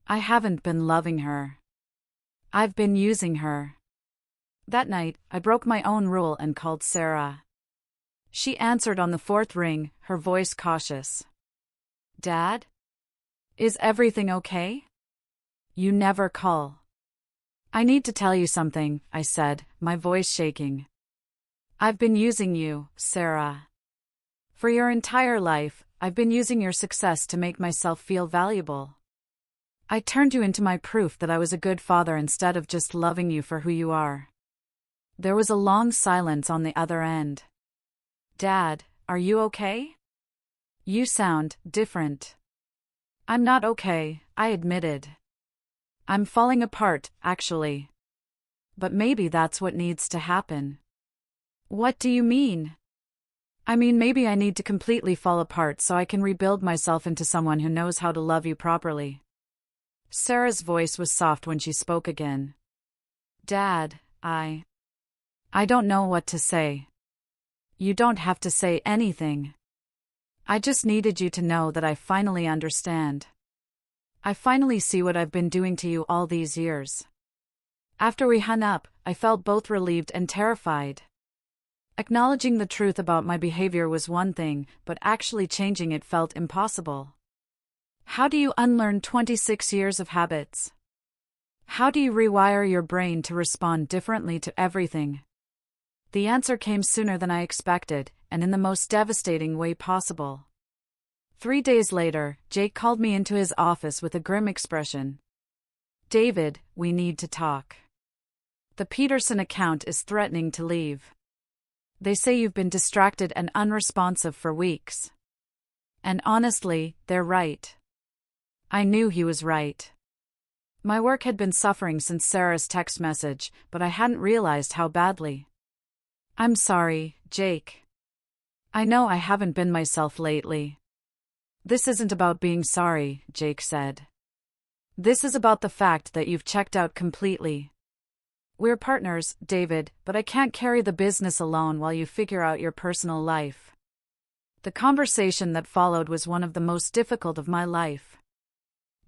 I haven't been loving her. I've been using her. That night, I broke my own rule and called Sarah. She answered on the fourth ring, her voice cautious. Dad? Is everything okay? You never call. I need to tell you something, I said, my voice shaking. I've been using you, Sarah. For your entire life, I've been using your success to make myself feel valuable. I turned you into my proof that I was a good father instead of just loving you for who you are. There was a long silence on the other end. Dad, are you okay? You sound different. I'm not okay, I admitted. I'm falling apart, actually. But maybe that's what needs to happen. What do you mean? I mean, maybe I need to completely fall apart so I can rebuild myself into someone who knows how to love you properly. Sarah's voice was soft when she spoke again. Dad, I don't know what to say. You don't have to say anything. I just needed you to know that I finally understand. I finally see what I've been doing to you all these years. After we hung up, I felt both relieved and terrified. Acknowledging the truth about my behavior was one thing, but actually changing it felt impossible. How do you unlearn 26 years of habits? How do you rewire your brain to respond differently to everything? The answer came sooner than I expected, and in the most devastating way possible. 3 days later, Jake called me into his office with a grim expression. David, we need to talk. The Peterson account is threatening to leave. They say you've been distracted and unresponsive for weeks. And honestly, they're right. I knew he was right. My work had been suffering since Sarah's text message, but I hadn't realized how badly. I'm sorry, Jake. I know I haven't been myself lately. This isn't about being sorry, Jake said. This is about the fact that you've checked out completely. We're partners, David, but I can't carry the business alone while you figure out your personal life. The conversation that followed was one of the most difficult of my life.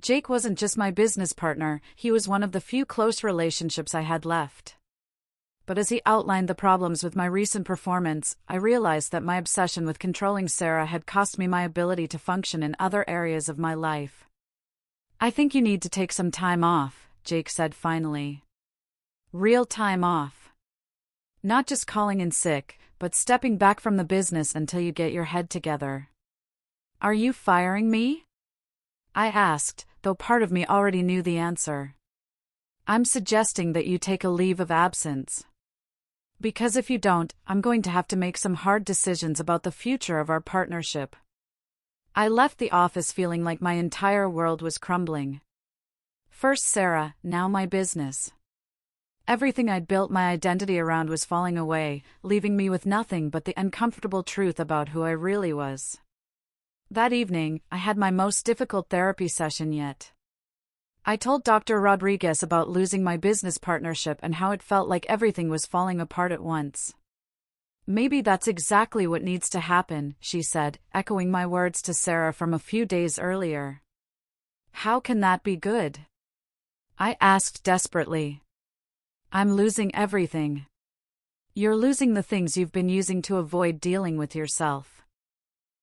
Jake wasn't just my business partner, he was one of the few close relationships I had left. But as he outlined the problems with my recent performance, I realized that my obsession with controlling Sarah had cost me my ability to function in other areas of my life. I think you need to take some time off, Jake said finally. Real time off. Not just calling in sick, but stepping back from the business until you get your head together. Are you firing me? I asked, though part of me already knew the answer. I'm suggesting that you take a leave of absence. Because if you don't, I'm going to have to make some hard decisions about the future of our partnership. I left the office feeling like my entire world was crumbling. First Sarah, now my business. Everything I'd built my identity around was falling away, leaving me with nothing but the uncomfortable truth about who I really was. That evening, I had my most difficult therapy session yet. I told Dr. Rodriguez about losing my business partnership and how it felt like everything was falling apart at once. Maybe that's exactly what needs to happen, she said, echoing my words to Sarah from a few days earlier. How can that be good? I asked desperately. I'm losing everything. You're losing the things you've been using to avoid dealing with yourself.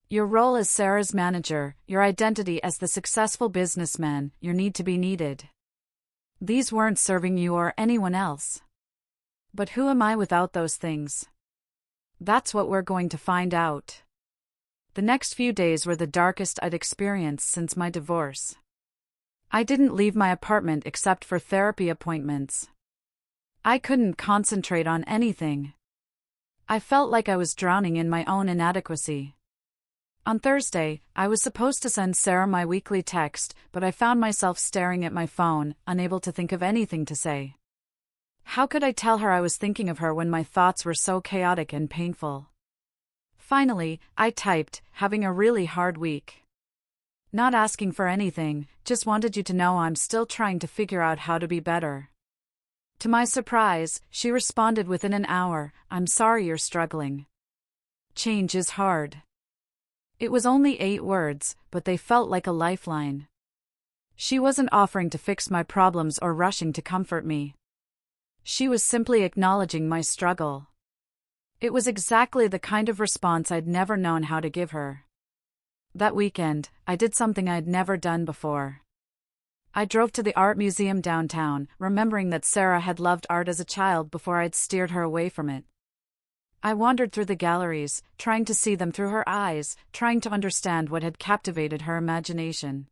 Your role as Sarah's manager, your identity as the successful businessman, your need to be needed. These weren't serving you or anyone else. But who am I without those things? That's what we're going to find out. The next few days were the darkest I'd experienced since my divorce. I didn't leave my apartment except for therapy appointments. I couldn't concentrate on anything. I felt like I was drowning in my own inadequacy. On Thursday, I was supposed to send Sarah my weekly text, but I found myself staring at my phone, unable to think of anything to say. How could I tell her I was thinking of her when my thoughts were so chaotic and painful? Finally, I typed, having a really hard week. Not asking for anything, just wanted you to know I'm still trying to figure out how to be better. To my surprise, she responded within an hour, I'm sorry you're struggling. Change is hard. It was only 8 words, but they felt like a lifeline. She wasn't offering to fix my problems or rushing to comfort me. She was simply acknowledging my struggle. It was exactly the kind of response I'd never known how to give her. That weekend, I did something I'd never done before. I drove to the art museum downtown, remembering that Sarah had loved art as a child before I'd steered her away from it. I wandered through the galleries, trying to see them through her eyes, trying to understand what had captivated her imagination.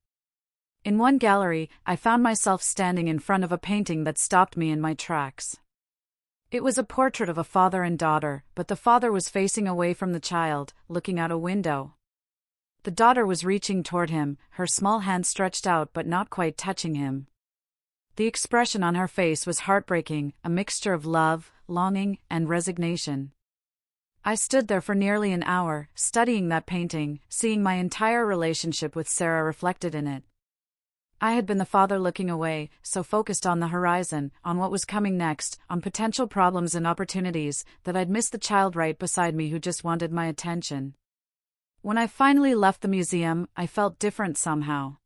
In one gallery, I found myself standing in front of a painting that stopped me in my tracks. It was a portrait of a father and daughter, but the father was facing away from the child, looking out a window. The daughter was reaching toward him, her small hand stretched out but not quite touching him. The expression on her face was heartbreaking, a mixture of love, longing, and resignation. I stood there for nearly an hour, studying that painting, seeing my entire relationship with Sarah reflected in it. I had been the father looking away, so focused on the horizon, on what was coming next, on potential problems and opportunities, that I'd missed the child right beside me who just wanted my attention. When I finally left the museum, I felt different somehow.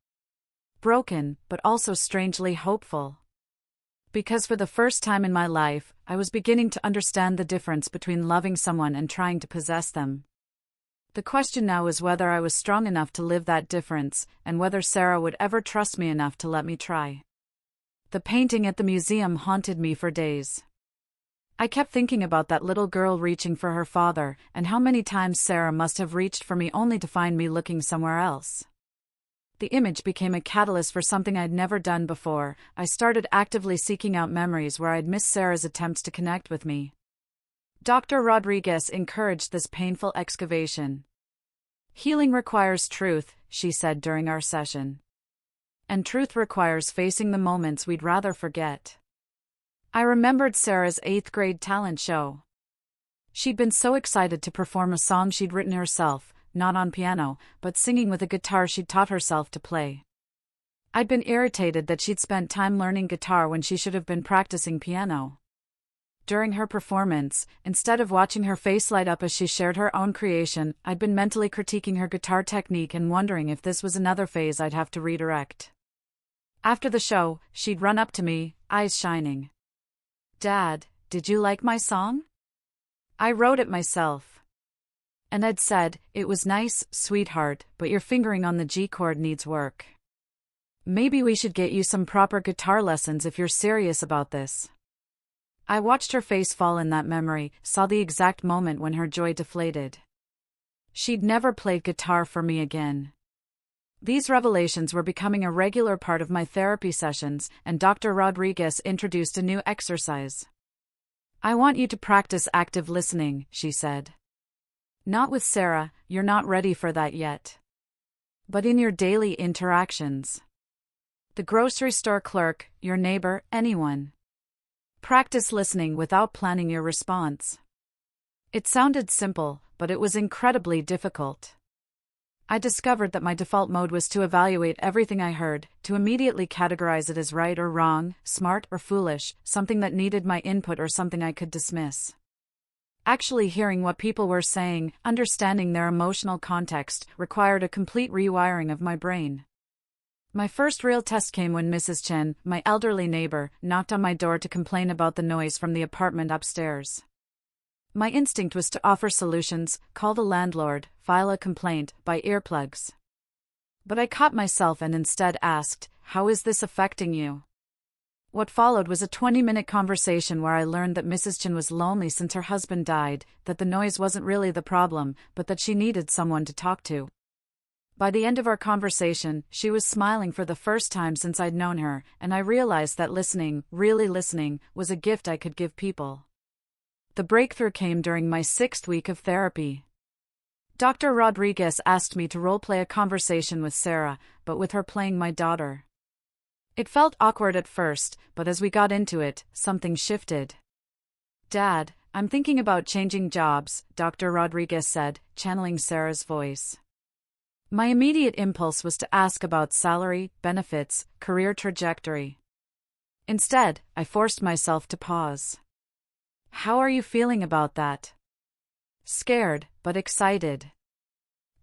Broken, but also strangely hopeful. Because for the first time in my life, I was beginning to understand the difference between loving someone and trying to possess them. The question now was whether I was strong enough to live that difference, and whether Sarah would ever trust me enough to let me try. The painting at the museum haunted me for days. I kept thinking about that little girl reaching for her father, and how many times Sarah must have reached for me only to find me looking somewhere else. The image became a catalyst for something I'd never done before. I started actively seeking out memories where I'd missed Sarah's attempts to connect with me. Dr. Rodriguez encouraged this painful excavation. Healing requires truth, she said during our session. And truth requires facing the moments we'd rather forget. I remembered Sarah's 8th grade talent show. She'd been so excited to perform a song she'd written herself, not on piano, but singing with a guitar she'd taught herself to play. I'd been irritated that she'd spent time learning guitar when she should have been practicing piano. During her performance, instead of watching her face light up as she shared her own creation, I'd been mentally critiquing her guitar technique and wondering if this was another phase I'd have to redirect. After the show, she'd run up to me, eyes shining. "Dad, did you like my song? I wrote it myself." And I'd said, "It was nice, sweetheart, but your fingering on the G chord needs work. Maybe we should get you some proper guitar lessons if you're serious about this." I watched her face fall in that memory, saw the exact moment when her joy deflated. She'd never played guitar for me again. These revelations were becoming a regular part of my therapy sessions, and Dr. Rodriguez introduced a new exercise. "I want you to practice active listening," she said. "Not with Sarah, you're not ready for that yet. But in your daily interactions. The grocery store clerk, your neighbor, anyone. Practice listening without planning your response." It sounded simple, but it was incredibly difficult. I discovered that my default mode was to evaluate everything I heard, to immediately categorize it as right or wrong, smart or foolish, something that needed my input or something I could dismiss. Actually hearing what people were saying, understanding their emotional context, required a complete rewiring of my brain. My first real test came when Mrs. Chen, my elderly neighbor, knocked on my door to complain about the noise from the apartment upstairs. My instinct was to offer solutions, call the landlord, file a complaint, buy earplugs. But I caught myself and instead asked, "How is this affecting you?" What followed was a 20-minute conversation where I learned that Mrs. Chen was lonely since her husband died, that the noise wasn't really the problem, but that she needed someone to talk to. By the end of our conversation, she was smiling for the first time since I'd known her, and I realized that listening, really listening, was a gift I could give people. The breakthrough came during my 6th week of therapy. Dr. Rodriguez asked me to role-play a conversation with Sarah, but with her playing my daughter. It felt awkward at first, but as we got into it, something shifted. "Dad, I'm thinking about changing jobs," Dr. Rodriguez said, channeling Sarah's voice. My immediate impulse was to ask about salary, benefits, career trajectory. Instead, I forced myself to pause. "How are you feeling about that?" "Scared, but excited.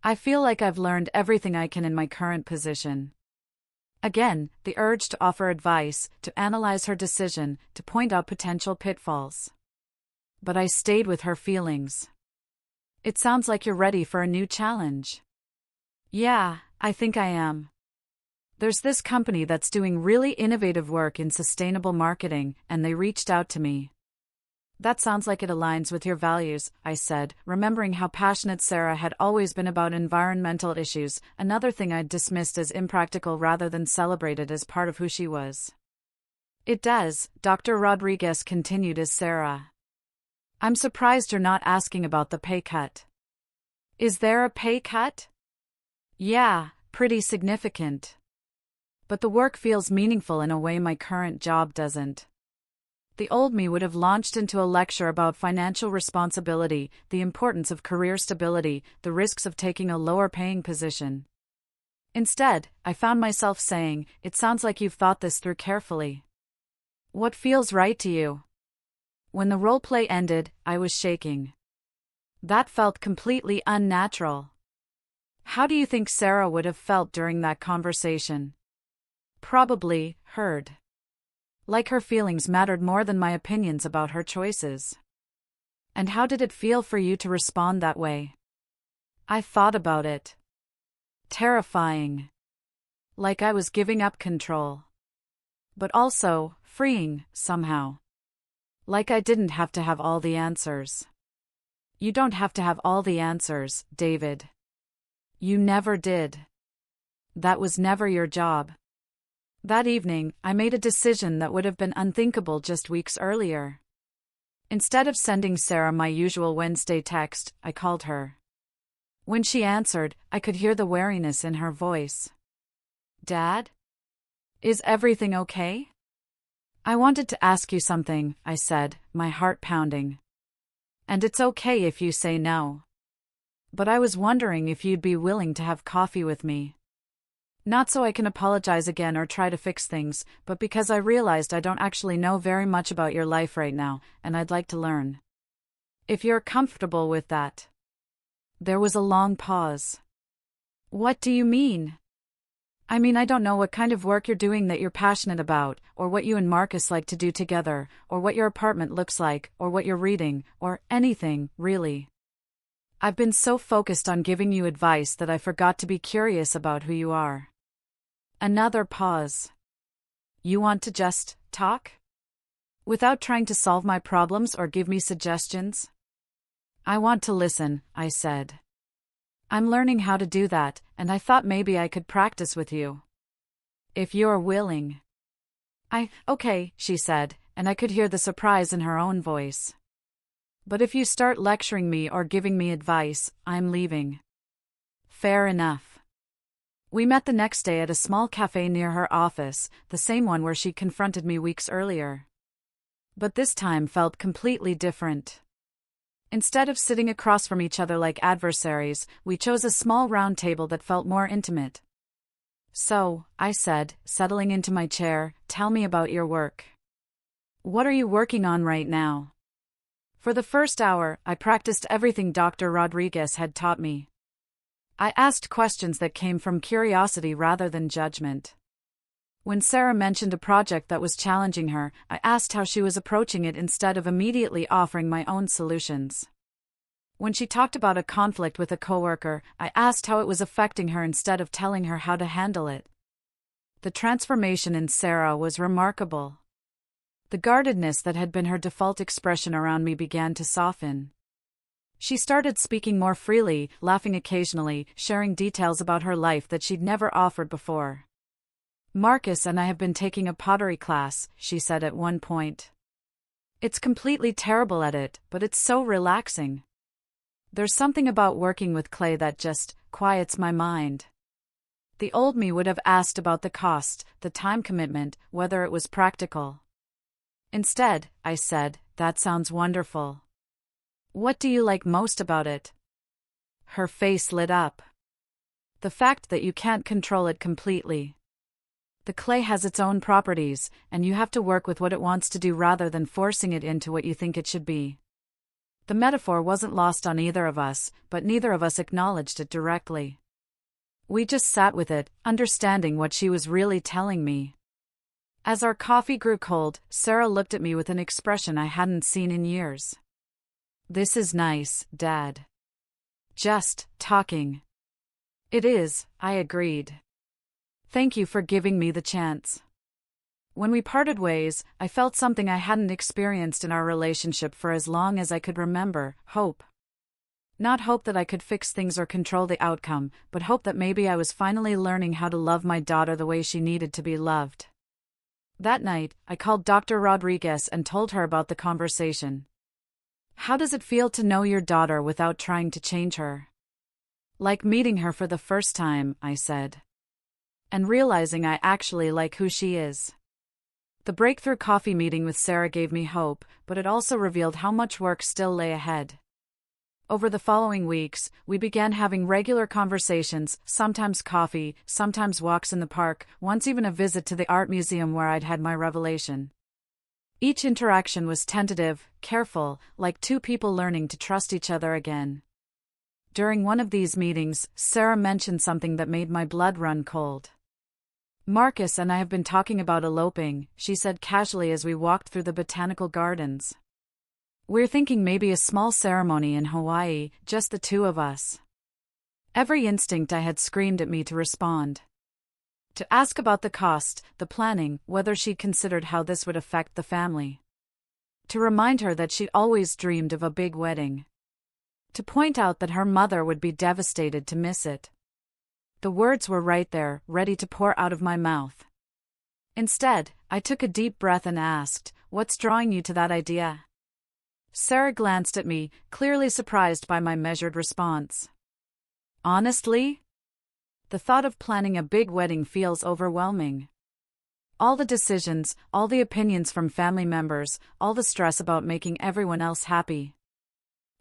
I feel like I've learned everything I can in my current position." Again, the urge to offer advice, to analyze her decision, to point out potential pitfalls. But I stayed with her feelings. "It sounds like you're ready for a new challenge." "Yeah, I think I am. There's this company that's doing really innovative work in sustainable marketing, and they reached out to me." "That sounds like it aligns with your values," I said, remembering how passionate Sarah had always been about environmental issues, another thing I'd dismissed as impractical rather than celebrated as part of who she was. "It does," Dr. Rodriguez continued as Sarah. "I'm surprised you're not asking about the pay cut." "Is there a pay cut?" "Yeah, pretty significant. But the work feels meaningful in a way my current job doesn't." The old me would have launched into a lecture about financial responsibility, the importance of career stability, the risks of taking a lower-paying position. Instead, I found myself saying, "It sounds like you've thought this through carefully. What feels right to you?" When the role-play ended, I was shaking. That felt completely unnatural. How do you think Sarah would have felt during that conversation? Probably heard. Like her feelings mattered more than my opinions about her choices. "And how did it feel for you to respond that way?" I thought about it. Terrifying. Like I was giving up control. But also, freeing, somehow. Like I didn't have to have all the answers. You don't have to have all the answers, David. You never did. That was never your job. That evening, I made a decision that would have been unthinkable just weeks earlier. Instead of sending Sarah my usual Wednesday text, I called her. When she answered, I could hear the wariness in her voice. "Dad? Is everything okay?" "I wanted to ask you something," I said, my heart pounding. "And it's okay if you say no. But I was wondering if you'd be willing to have coffee with me. Not so I can apologize again or try to fix things, but because I realized I don't actually know very much about your life right now, and I'd like to learn. If you're comfortable with that." There was a long pause. "What do you mean?" "I mean, I don't know what kind of work you're doing that you're passionate about, or what you and Marcus like to do together, or what your apartment looks like, or what you're reading, or anything, really. I've been so focused on giving you advice that I forgot to be curious about who you are." Another pause. "You want to just talk? Without trying to solve my problems or give me suggestions?" "I want to listen," I said. "I'm learning how to do that, and I thought maybe I could practice with you. If you're willing." Okay, she said, and I could hear the surprise in her own voice. "But if you start lecturing me or giving me advice, I'm leaving." Fair enough. We met the next day at a small cafe near her office, the same one where she confronted me weeks earlier. But this time felt completely different. Instead of sitting across from each other like adversaries, we chose a small round table that felt more intimate. "So," I said, settling into my chair, "tell me about your work. What are you working on right now?" For the first hour, I practiced everything Dr. Rodriguez had taught me. I asked questions that came from curiosity rather than judgment. When Sarah mentioned a project that was challenging her, I asked how she was approaching it instead of immediately offering my own solutions. When she talked about a conflict with a coworker, I asked how it was affecting her instead of telling her how to handle it. The transformation in Sarah was remarkable. The guardedness that had been her default expression around me began to soften. She started speaking more freely, laughing occasionally, sharing details about her life that she'd never offered before. "Marcus and I have been taking a pottery class," she said at one point. "It's completely terrible at it, but it's so relaxing. There's something about working with clay that just quiets my mind." The old me would have asked about the cost, the time commitment, whether it was practical. Instead, I said, "That sounds wonderful. What do you like most about it?" Her face lit up. "The fact that you can't control it completely. The clay has its own properties, and you have to work with what it wants to do rather than forcing it into what you think it should be." The metaphor wasn't lost on either of us, but neither of us acknowledged it directly. We just sat with it, understanding what she was really telling me. As our coffee grew cold, Sarah looked at me with an expression I hadn't seen in years. "This is nice, Dad. Just talking." "It is," I agreed. "Thank you for giving me the chance." When we parted ways, I felt something I hadn't experienced in our relationship for as long as I could remember: hope. Not hope that I could fix things or control the outcome, but hope that maybe I was finally learning how to love my daughter the way she needed to be loved. That night, I called Dr. Rodriguez and told her about the conversation. "How does it feel to know your daughter without trying to change her?" "Like meeting her for the first time," I said. "And realizing I actually like who she is." The breakthrough coffee meeting with Sarah gave me hope, but it also revealed how much work still lay ahead. Over the following weeks, we began having regular conversations, sometimes coffee, sometimes walks in the park, once even a visit to the art museum where I'd had my revelation. Each interaction was tentative, careful, like two people learning to trust each other again. During one of these meetings, Sarah mentioned something that made my blood run cold. "Marcus and I have been talking about eloping," she said casually as we walked through the botanical gardens. "We're thinking maybe a small ceremony in Hawaii, just the two of us." Every instinct I had screamed at me to respond. To ask about the cost, the planning, whether she'd considered how this would affect the family. To remind her that she'd always dreamed of a big wedding. To point out that her mother would be devastated to miss it. The words were right there, ready to pour out of my mouth. Instead, I took a deep breath and asked, "What's drawing you to that idea?" Sarah glanced at me, clearly surprised by my measured response. "Honestly? The thought of planning a big wedding feels overwhelming. All the decisions, all the opinions from family members, all the stress about making everyone else happy.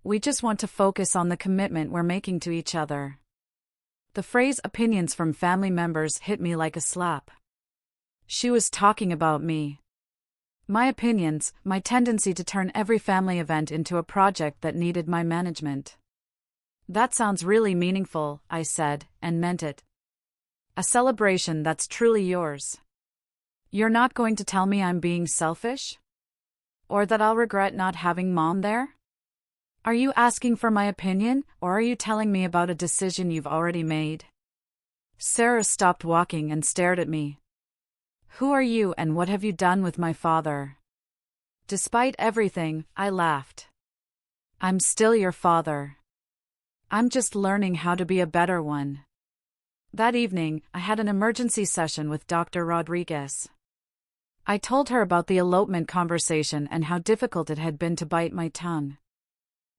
We just want to focus on the commitment we're making to each other." The phrase "opinions from family members" hit me like a slap. She was talking about me. My opinions, my tendency to turn every family event into a project that needed my management. "That sounds really meaningful," I said, and meant it. "A celebration that's truly yours. You're not going to tell me I'm being selfish? Or that I'll regret not having Mom there? Are you asking for my opinion, or are you telling me about a decision you've already made?" Sarah stopped walking and stared at me. "Who are you and what have you done with my father?" Despite everything, I laughed. "I'm still your father. I'm just learning how to be a better one." That evening, I had an emergency session with Dr. Rodriguez. I told her about the elopement conversation and how difficult it had been to bite my tongue.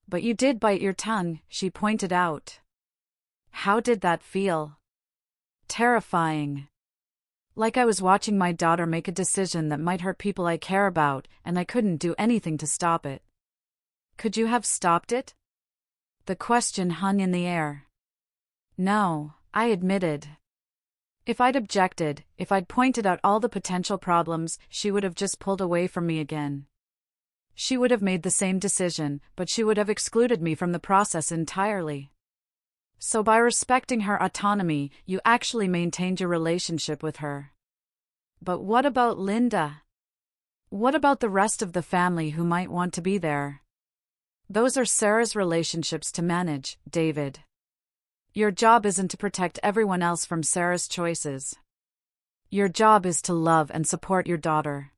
"But you did bite your tongue," she pointed out. "How did that feel?" "Terrifying. Like I was watching my daughter make a decision that might hurt people I care about, and I couldn't do anything to stop it." "Could you have stopped it?" The question hung in the air. "No," I admitted. If I'd objected, if I'd pointed out all the potential problems, she would have just pulled away from me again. She would have made the same decision, but she would have excluded me from the process entirely. So by respecting her autonomy, you actually maintained your relationship with her. But what about Linda? What about the rest of the family who might want to be there? Those are Sarah's relationships to manage, David. Your job isn't to protect everyone else from Sarah's choices. Your job is to love and support your daughter.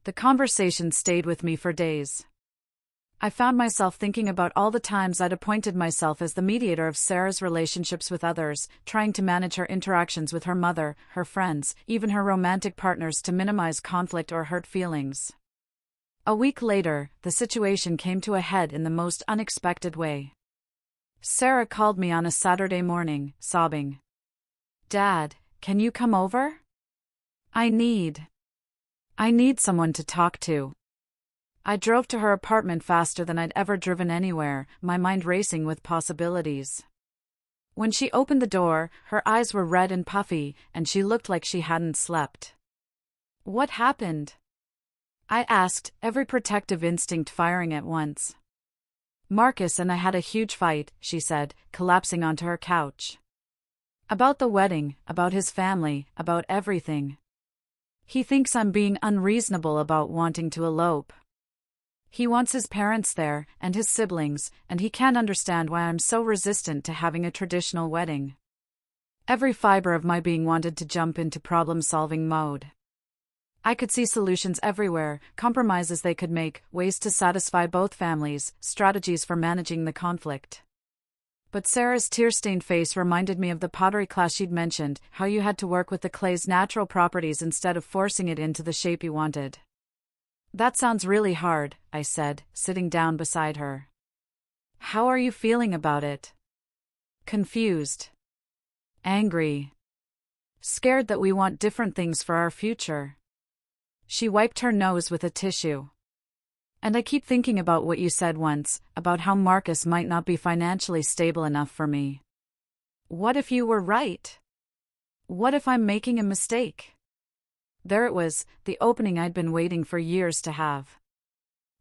The conversation stayed with me for days. I found myself thinking about all the times I'd appointed myself as the mediator of Sarah's relationships with others, trying to manage her interactions with her mother, her friends, even her romantic partners to minimize conflict or hurt feelings. A week later, the situation came to a head in the most unexpected way. Sarah called me on a Saturday morning, sobbing. "Dad, can you come over? I need someone to talk to." I drove to her apartment faster than I'd ever driven anywhere, my mind racing with possibilities. When she opened the door, her eyes were red and puffy, and she looked like she hadn't slept. "What happened?" I asked, every protective instinct firing at once. "Marcus and I had a huge fight," she said, collapsing onto her couch. "About the wedding, about his family, about everything. He thinks I'm being unreasonable about wanting to elope. He wants his parents there, and his siblings, and he can't understand why I'm so resistant to having a traditional wedding." Every fiber of my being wanted to jump into problem-solving mode. I could see solutions everywhere, compromises they could make, ways to satisfy both families, strategies for managing the conflict. But Sarah's tear-stained face reminded me of the pottery class she'd mentioned, how you had to work with the clay's natural properties instead of forcing it into the shape you wanted. "That sounds really hard," I said, sitting down beside her. "How are you feeling about it?" "Confused. Angry. Scared that we want different things for our future." She wiped her nose with a tissue. "And I keep thinking about what you said once, about how Marcus might not be financially stable enough for me. What if you were right? What if I'm making a mistake?" There it was, the opening I'd been waiting for years to have.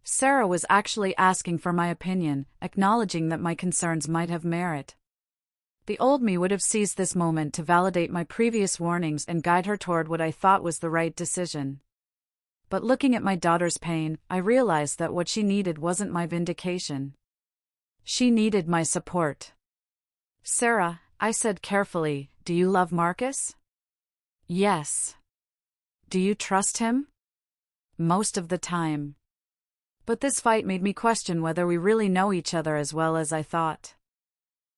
Sarah was actually asking for my opinion, acknowledging that my concerns might have merit. The old me would have seized this moment to validate my previous warnings and guide her toward what I thought was the right decision. But looking at my daughter's pain, I realized that what she needed wasn't my vindication. She needed my support. "Sarah," I said carefully, "do you love Marcus?" "Yes." "Do you trust him?" "Most of the time." But this fight made me question whether we really know each other as well as I thought.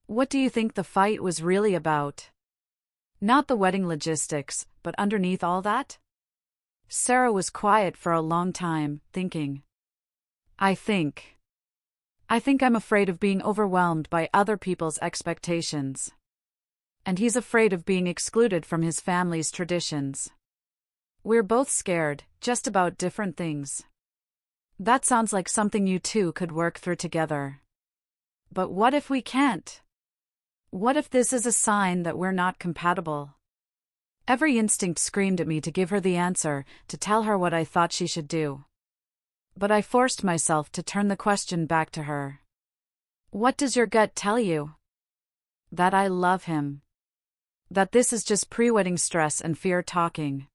"What do you think the fight was really about?" "Not the wedding logistics, but underneath all that?" Sarah was quiet for a long time, thinking. I think I'm afraid of being overwhelmed by other people's expectations. And he's afraid of being excluded from his family's traditions. We're both scared, just about different things." "That sounds like something you two could work through together." "But what if we can't? What if this is a sign that we're not compatible?" Every instinct screamed at me to give her the answer, to tell her what I thought she should do. But I forced myself to turn the question back to her. "What does your gut tell you?" "That I love him. That this is just pre-wedding stress and fear talking.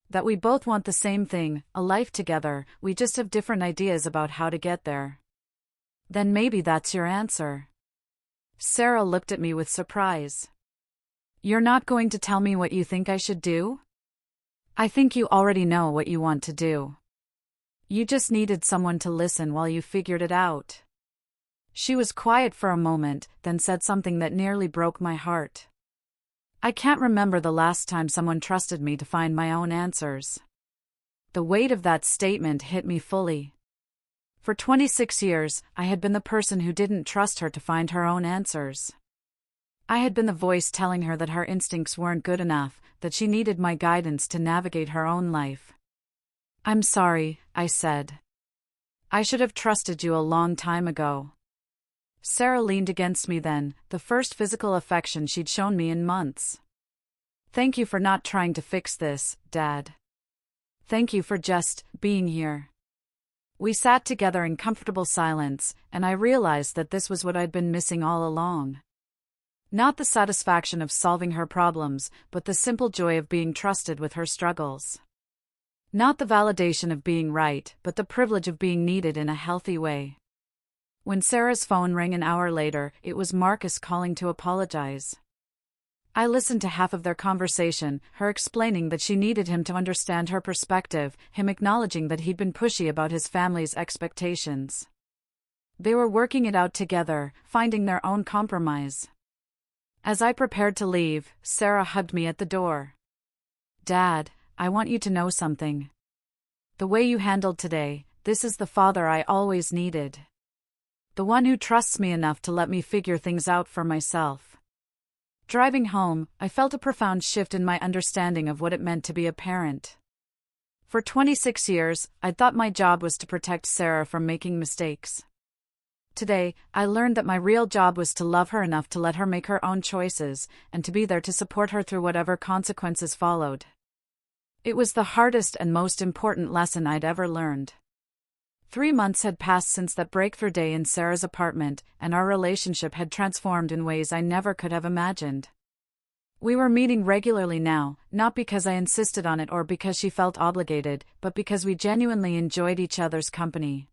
That we both want the same thing, a life together, we just have different ideas about how to get there." "Then maybe that's your answer." Sarah looked at me with surprise. "You're not going to tell me what you think I should do?" "I think you already know what you want to do. You just needed someone to listen while you figured it out." She was quiet for a moment, then said something that nearly broke my heart. "I can't remember the last time someone trusted me to find my own answers." The weight of that statement hit me fully. For 26 years, I had been the person who didn't trust her to find her own answers. I had been the voice telling her that her instincts weren't good enough, that she needed my guidance to navigate her own life. "I'm sorry," I said. "I should have trusted you a long time ago." Sarah leaned against me then, the first physical affection she'd shown me in months. "Thank you for not trying to fix this, Dad. Thank you for just being here." We sat together in comfortable silence, and I realized that this was what I'd been missing all along. Not the satisfaction of solving her problems, but the simple joy of being trusted with her struggles. Not the validation of being right, but the privilege of being needed in a healthy way. When Sarah's phone rang an hour later, it was Marcus calling to apologize. I listened to half of their conversation, her explaining that she needed him to understand her perspective, him acknowledging that he'd been pushy about his family's expectations. They were working it out together, finding their own compromise. As I prepared to leave, Sarah hugged me at the door. "Dad, I want you to know something. The way you handled today, this is the father I always needed. The one who trusts me enough to let me figure things out for myself." Driving home, I felt a profound shift in my understanding of what it meant to be a parent. For 26 years, I'd thought my job was to protect Sarah from making mistakes. Today, I learned that my real job was to love her enough to let her make her own choices, and to be there to support her through whatever consequences followed. It was the hardest and most important lesson I'd ever learned. 3 months had passed since that breakthrough day in Sarah's apartment, and our relationship had transformed in ways I never could have imagined. We were meeting regularly now, not because I insisted on it or because she felt obligated, but because we genuinely enjoyed each other's company.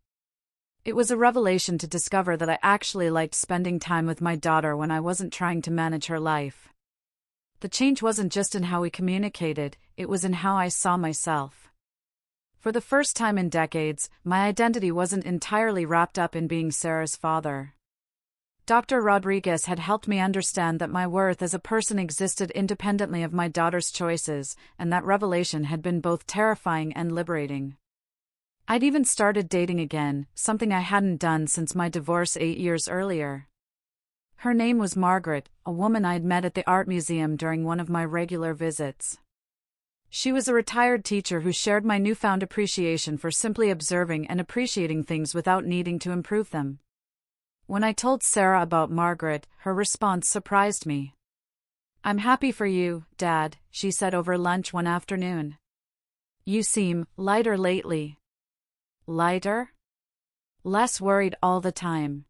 It was a revelation to discover that I actually liked spending time with my daughter when I wasn't trying to manage her life. The change wasn't just in how we communicated, it was in how I saw myself. For the first time in decades, my identity wasn't entirely wrapped up in being Sarah's father. Dr. Rodriguez had helped me understand that my worth as a person existed independently of my daughter's choices, and that revelation had been both terrifying and liberating. I'd even started dating again, something I hadn't done since my divorce 8 years earlier. Her name was Margaret, a woman I'd met at the art museum during one of my regular visits. She was a retired teacher who shared my newfound appreciation for simply observing and appreciating things without needing to improve them. When I told Sarah about Margaret, her response surprised me. "I'm happy for you, Dad," she said over lunch one afternoon. "You seem lighter lately." "Lighter?" "Less worried all the time.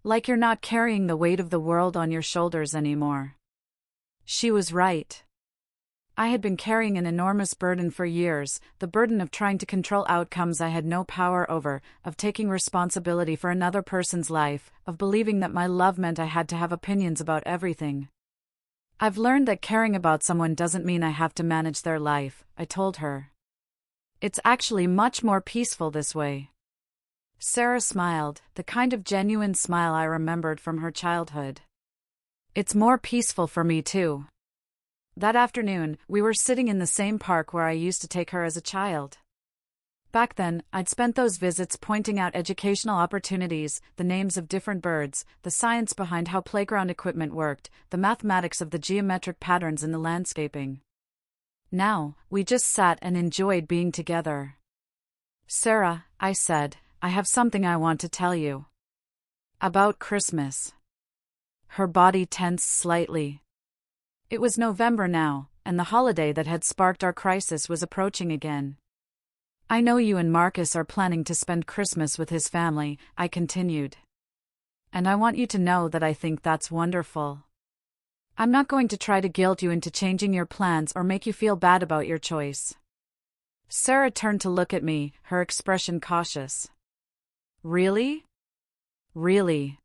Like you're not carrying the weight of the world on your shoulders anymore." She was right. I had been carrying an enormous burden for years, the burden of trying to control outcomes I had no power over, of taking responsibility for another person's life, of believing that my love meant I had to have opinions about everything. "I've learned that caring about someone doesn't mean I have to manage their life," I told her. "It's actually much more peaceful this way." Sarah smiled, the kind of genuine smile I remembered from her childhood. "It's more peaceful for me too." That afternoon, we were sitting in the same park where I used to take her as a child. Back then, I'd spent those visits pointing out educational opportunities, the names of different birds, the science behind how playground equipment worked, the mathematics of the geometric patterns in the landscaping. Now, we just sat and enjoyed being together. "Sarah," I said, "I have something I want to tell you. About Christmas." Her body tensed slightly. It was November now, and the holiday that had sparked our crisis was approaching again. "I know you and Marcus are planning to spend Christmas with his family," I continued. "And I want you to know that I think that's wonderful. I'm not going to try to guilt you into changing your plans or make you feel bad about your choice." Sarah turned to look at me, her expression cautious. "Really? Really?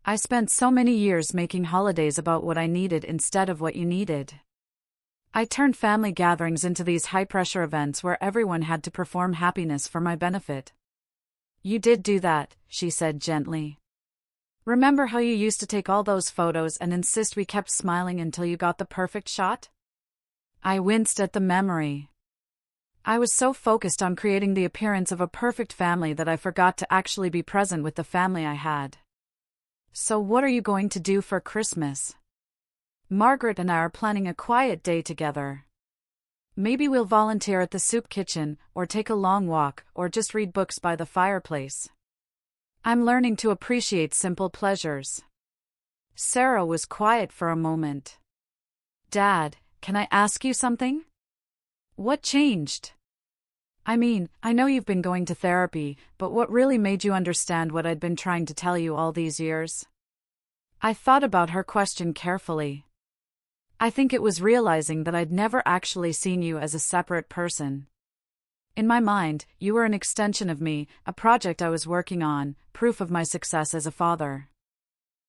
I spent so many years making holidays about what I needed instead of what you needed. I turned family gatherings into these high-pressure events where everyone had to perform happiness for my benefit." "You did do that," she said gently. "Remember how you used to take all those photos and insist we kept smiling until you got the perfect shot?" I winced at the memory. I was so focused on creating the appearance of a perfect family that I forgot to actually be present with the family I had. "So what are you going to do for Christmas?" "Margaret and I are planning a quiet day together. Maybe we'll volunteer at the soup kitchen, or take a long walk, or just read books by the fireplace. I'm learning to appreciate simple pleasures." Sarah was quiet for a moment. "Dad, can I ask you something? What changed? I mean, I know you've been going to therapy, but what really made you understand what I'd been trying to tell you all these years?" I thought about her question carefully. I think it was realizing that I'd never actually seen you as a separate person. In my mind, you were an extension of me, a project I was working on, proof of my success as a father.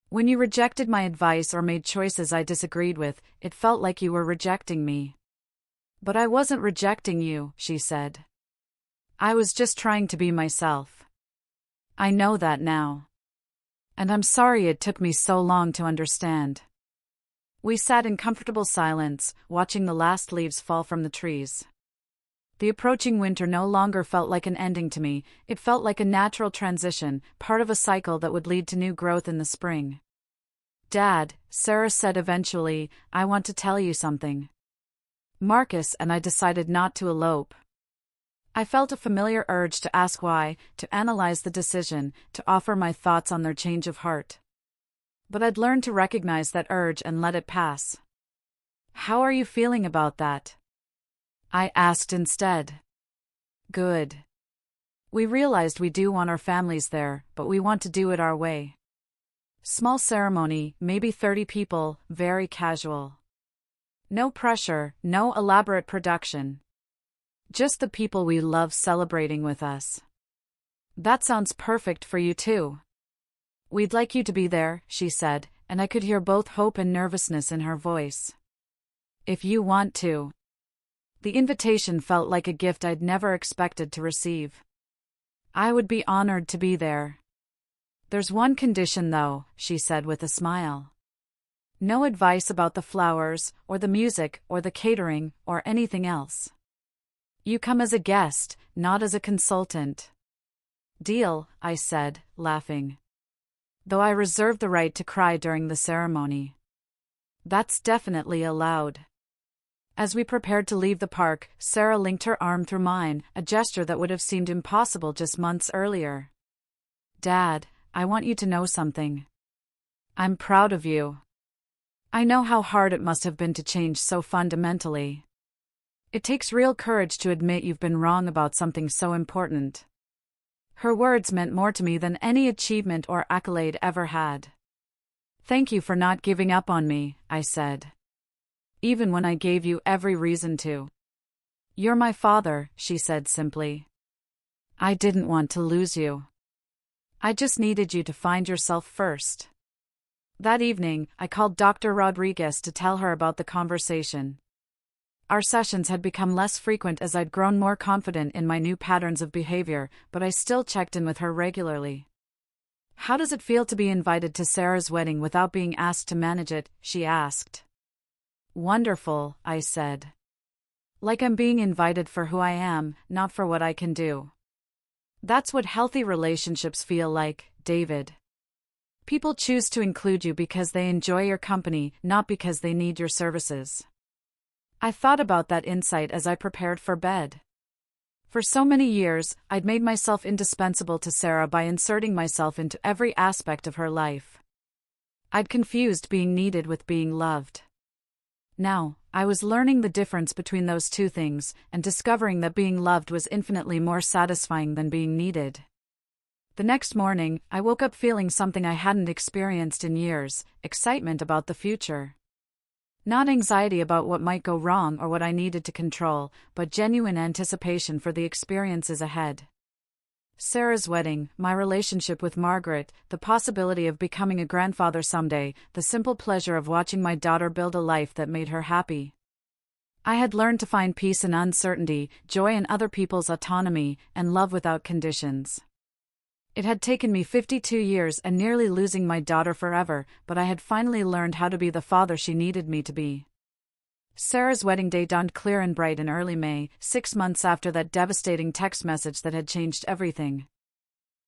When you rejected my advice or made choices I disagreed with, it felt like you were rejecting me. But I wasn't rejecting you, she said. I was just trying to be myself. I know that now. And I'm sorry it took me so long to understand. We sat in comfortable silence, watching the last leaves fall from the trees. The approaching winter no longer felt like an ending to me, it felt like a natural transition, part of a cycle that would lead to new growth in the spring. Dad, Sarah said eventually, I want to tell you something. Marcus and I decided not to elope. I felt a familiar urge to ask why, to analyze the decision, to offer my thoughts on their change of heart. But I'd learned to recognize that urge and let it pass. How are you feeling about that? I asked instead. Good. We realized we do want our families there, but we want to do it our way. Small ceremony, maybe 30 people, very casual. No pressure, no elaborate production. Just the people we love celebrating with us. That sounds perfect for you too. We'd like you to be there, she said, and I could hear both hope and nervousness in her voice. If you want to. The invitation felt like a gift I'd never expected to receive. I would be honored to be there. There's one condition though, she said with a smile. No advice about the flowers, or the music, or the catering, or anything else. You come as a guest, not as a consultant. Deal, I said, laughing. Though I reserve the right to cry during the ceremony. That's definitely allowed. As we prepared to leave the park, Sarah linked her arm through mine, a gesture that would have seemed impossible just months earlier. Dad, I want you to know something. I'm proud of you. I know how hard it must have been to change so fundamentally. It takes real courage to admit you've been wrong about something so important. Her words meant more to me than any achievement or accolade ever had. Thank you for not giving up on me, I said. Even when I gave you every reason to. You're my father, she said simply. I didn't want to lose you. I just needed you to find yourself first. That evening, I called Dr. Rodriguez to tell her about the conversation. Our sessions had become less frequent as I'd grown more confident in my new patterns of behavior, but I still checked in with her regularly. How does it feel to be invited to Sarah's wedding without being asked to manage it? She asked. Wonderful, I said. Like I'm being invited for who I am, not for what I can do. That's what healthy relationships feel like, David. People choose to include you because they enjoy your company, not because they need your services. I thought about that insight as I prepared for bed. For so many years, I'd made myself indispensable to Sarah by inserting myself into every aspect of her life. I'd confused being needed with being loved. Now, I was learning the difference between those two things, and discovering that being loved was infinitely more satisfying than being needed. The next morning, I woke up feeling something I hadn't experienced in years: excitement about the future. Not anxiety about what might go wrong or what I needed to control, but genuine anticipation for the experiences ahead. Sarah's wedding, my relationship with Margaret, the possibility of becoming a grandfather someday, the simple pleasure of watching my daughter build a life that made her happy. I had learned to find peace in uncertainty, joy in other people's autonomy, and love without conditions. It had taken me 52 years and nearly losing my daughter forever, but I had finally learned how to be the father she needed me to be. Sarah's wedding day dawned clear and bright in early May, 6 months after that devastating text message that had changed everything.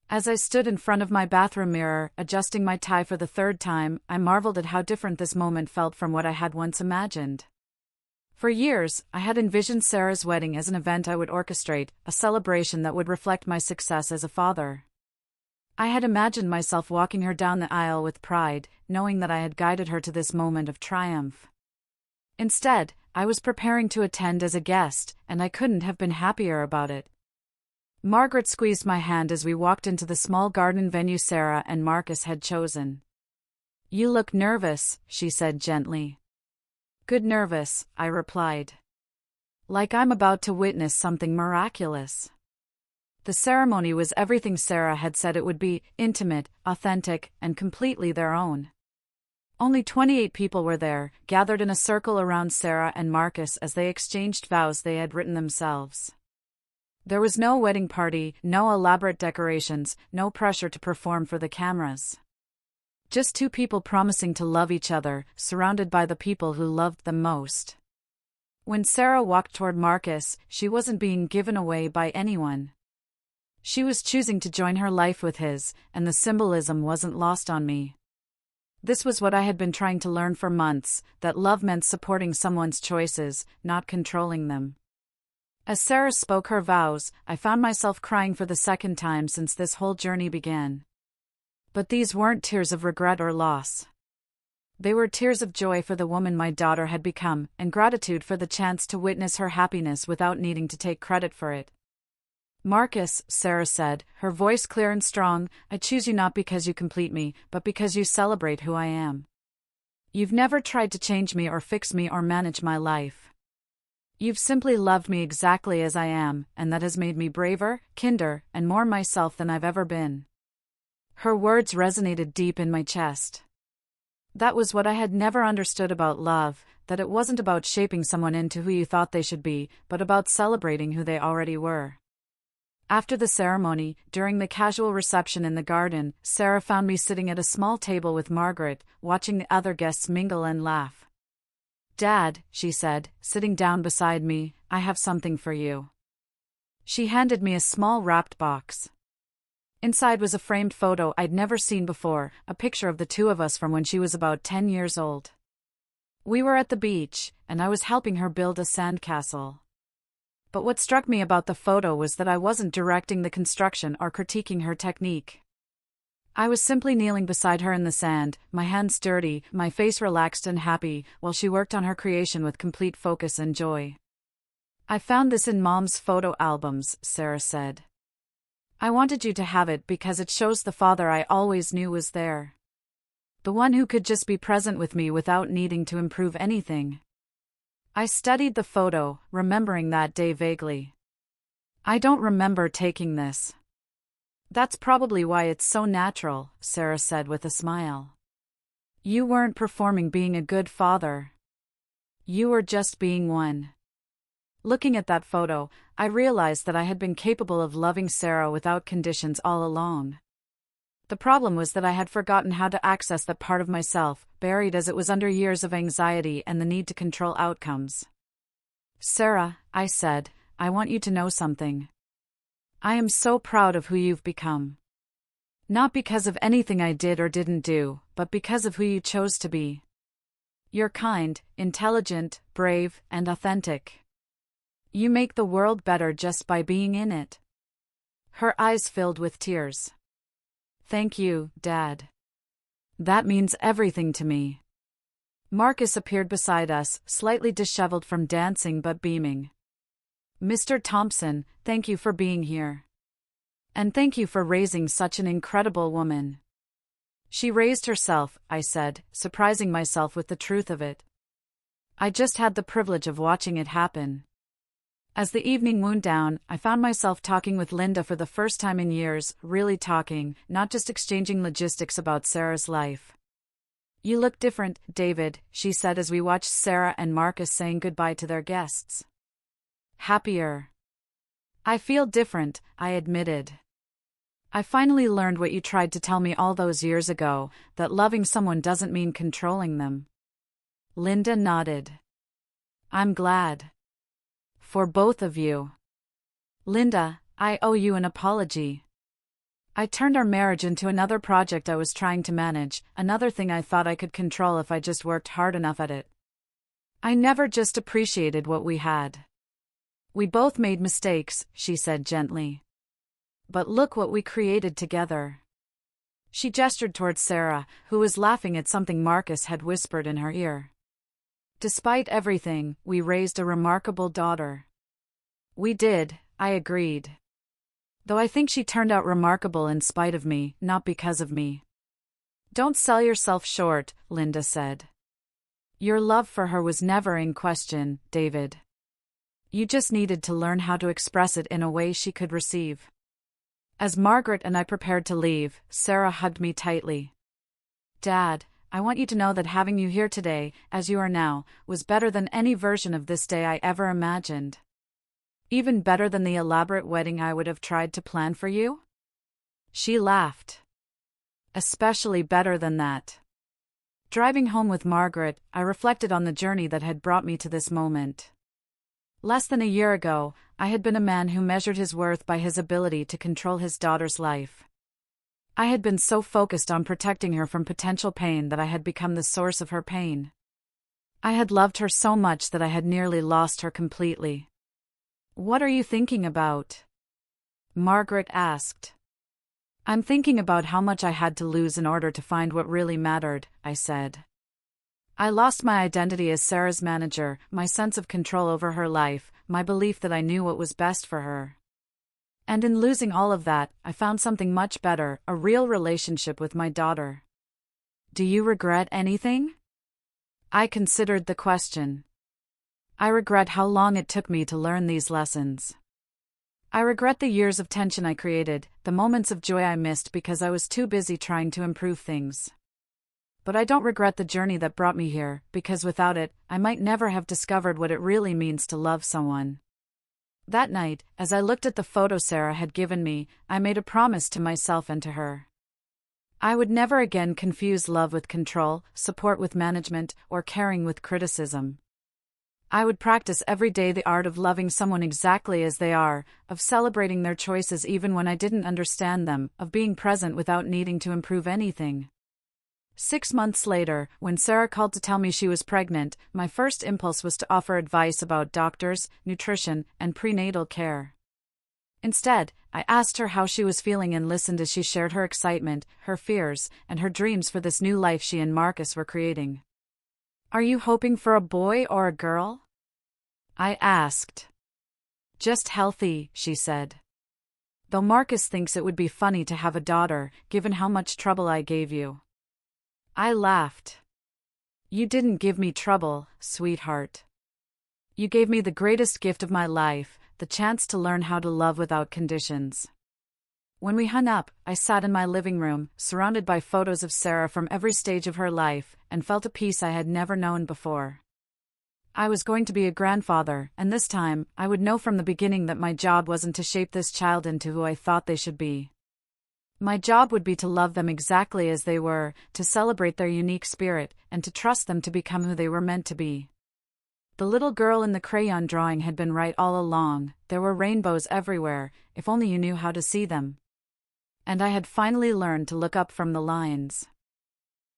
As I stood in front of my bathroom mirror, adjusting my tie for the third time, I marveled at how different this moment felt from what I had once imagined. For years, I had envisioned Sarah's wedding as an event I would orchestrate, a celebration that would reflect my success as a father. I had imagined myself walking her down the aisle with pride, knowing that I had guided her to this moment of triumph. Instead, I was preparing to attend as a guest, and I couldn't have been happier about it. Margaret squeezed my hand as we walked into the small garden venue Sarah and Marcus had chosen. "You look nervous," she said gently. "Good nervous," I replied. "Like I'm about to witness something miraculous." The ceremony was everything Sarah had said it would be: intimate, authentic, and completely their own. Only 28 people were there, gathered in a circle around Sarah and Marcus as they exchanged vows they had written themselves. There was no wedding party, no elaborate decorations, no pressure to perform for the cameras. Just two people promising to love each other, surrounded by the people who loved them most. When Sarah walked toward Marcus, she wasn't being given away by anyone. She was choosing to join her life with his, and the symbolism wasn't lost on me. This was what I had been trying to learn for months, that love meant supporting someone's choices, not controlling them. As Sarah spoke her vows, I found myself crying for the second time since this whole journey began. But these weren't tears of regret or loss. They were tears of joy for the woman my daughter had become, and gratitude for the chance to witness her happiness without needing to take credit for it. Marcus, Sarah said, her voice clear and strong, I choose you not because you complete me, but because you celebrate who I am. You've never tried to change me or fix me or manage my life. You've simply loved me exactly as I am, and that has made me braver, kinder, and more myself than I've ever been. Her words resonated deep in my chest. That was what I had never understood about love, that it wasn't about shaping someone into who you thought they should be, but about celebrating who they already were. After the ceremony, during the casual reception in the garden, Sarah found me sitting at a small table with Margaret, watching the other guests mingle and laugh. Dad, she said, sitting down beside me, I have something for you. She handed me a small wrapped box. Inside was a framed photo I'd never seen before, a picture of the two of us from when she was about 10 years old. We were at the beach, and I was helping her build a sandcastle. But what struck me about the photo was that I wasn't directing the construction or critiquing her technique. I was simply kneeling beside her in the sand, my hands dirty, my face relaxed and happy, while she worked on her creation with complete focus and joy. I found this in Mom's photo albums, Sarah said. I wanted you to have it because it shows the father I always knew was there. The one who could just be present with me without needing to improve anything. I studied the photo, remembering that day vaguely. I don't remember taking this. That's probably why it's so natural, Sarah said with a smile. You weren't performing being a good father. You were just being one. Looking at that photo, I realized that I had been capable of loving Sarah without conditions all along. The problem was that I had forgotten how to access that part of myself, buried as it was under years of anxiety and the need to control outcomes. Sarah, I said, I want you to know something. I am so proud of who you've become. Not because of anything I did or didn't do, but because of who you chose to be. You're kind, intelligent, brave, and authentic. You make the world better just by being in it. Her eyes filled with tears. Thank you, Dad. That means everything to me. Marcus appeared beside us, slightly disheveled from dancing but beaming. Mr. Thompson, thank you for being here. And thank you for raising such an incredible woman. She raised herself, I said, surprising myself with the truth of it. I just had the privilege of watching it happen. As the evening wound down, I found myself talking with Linda for the first time in years, really talking, not just exchanging logistics about Sarah's life. You look different, David, she said as we watched Sarah and Marcus saying goodbye to their guests. Happier. I feel different, I admitted. I finally learned what you tried to tell me all those years ago, that loving someone doesn't mean controlling them. Linda nodded. I'm glad. For both of you. Linda, I owe you an apology. I turned our marriage into another project I was trying to manage, another thing I thought I could control if I just worked hard enough at it. I never just appreciated what we had. We both made mistakes, she said gently. But look what we created together. She gestured towards Sarah, who was laughing at something Marcus had whispered in her ear. Despite everything, we raised a remarkable daughter. We did, I agreed. Though I think she turned out remarkable in spite of me, not because of me. Don't sell yourself short, Linda said. Your love for her was never in question, David. You just needed to learn how to express it in a way she could receive. As Margaret and I prepared to leave, Sarah hugged me tightly. Dad, I want you to know that having you here today, as you are now, was better than any version of this day I ever imagined. Even better than the elaborate wedding I would have tried to plan for you? She laughed. Especially better than that. Driving home with Margaret, I reflected on the journey that had brought me to this moment. Less than a year ago, I had been a man who measured his worth by his ability to control his daughter's life. I had been so focused on protecting her from potential pain that I had become the source of her pain. I had loved her so much that I had nearly lost her completely. What are you thinking about? Margaret asked. I'm thinking about how much I had to lose in order to find what really mattered, I said. I lost my identity as Sarah's manager, my sense of control over her life, my belief that I knew what was best for her. And in losing all of that, I found something much better, a real relationship with my daughter. Do you regret anything? I considered the question. I regret how long it took me to learn these lessons. I regret the years of tension I created, the moments of joy I missed because I was too busy trying to improve things. But I don't regret the journey that brought me here, because without it, I might never have discovered what it really means to love someone. That night, as I looked at the photo Sarah had given me, I made a promise to myself and to her. I would never again confuse love with control, support with management, or caring with criticism. I would practice every day the art of loving someone exactly as they are, of celebrating their choices even when I didn't understand them, of being present without needing to improve anything. 6 months later, when Sarah called to tell me she was pregnant, my first impulse was to offer advice about doctors, nutrition, and prenatal care. Instead, I asked her how she was feeling and listened as she shared her excitement, her fears, and her dreams for this new life she and Marcus were creating. Are you hoping for a boy or a girl? I asked. Just healthy, she said. Though Marcus thinks it would be funny to have a daughter, given how much trouble I gave you. I laughed. You didn't give me trouble, sweetheart. You gave me the greatest gift of my life, the chance to learn how to love without conditions. When we hung up, I sat in my living room, surrounded by photos of Sarah from every stage of her life, and felt a peace I had never known before. I was going to be a grandfather, and this time, I would know from the beginning that my job wasn't to shape this child into who I thought they should be. My job would be to love them exactly as they were, to celebrate their unique spirit, and to trust them to become who they were meant to be. The little girl in the crayon drawing had been right all along. There were rainbows everywhere, if only you knew how to see them. And I had finally learned to look up from the lines.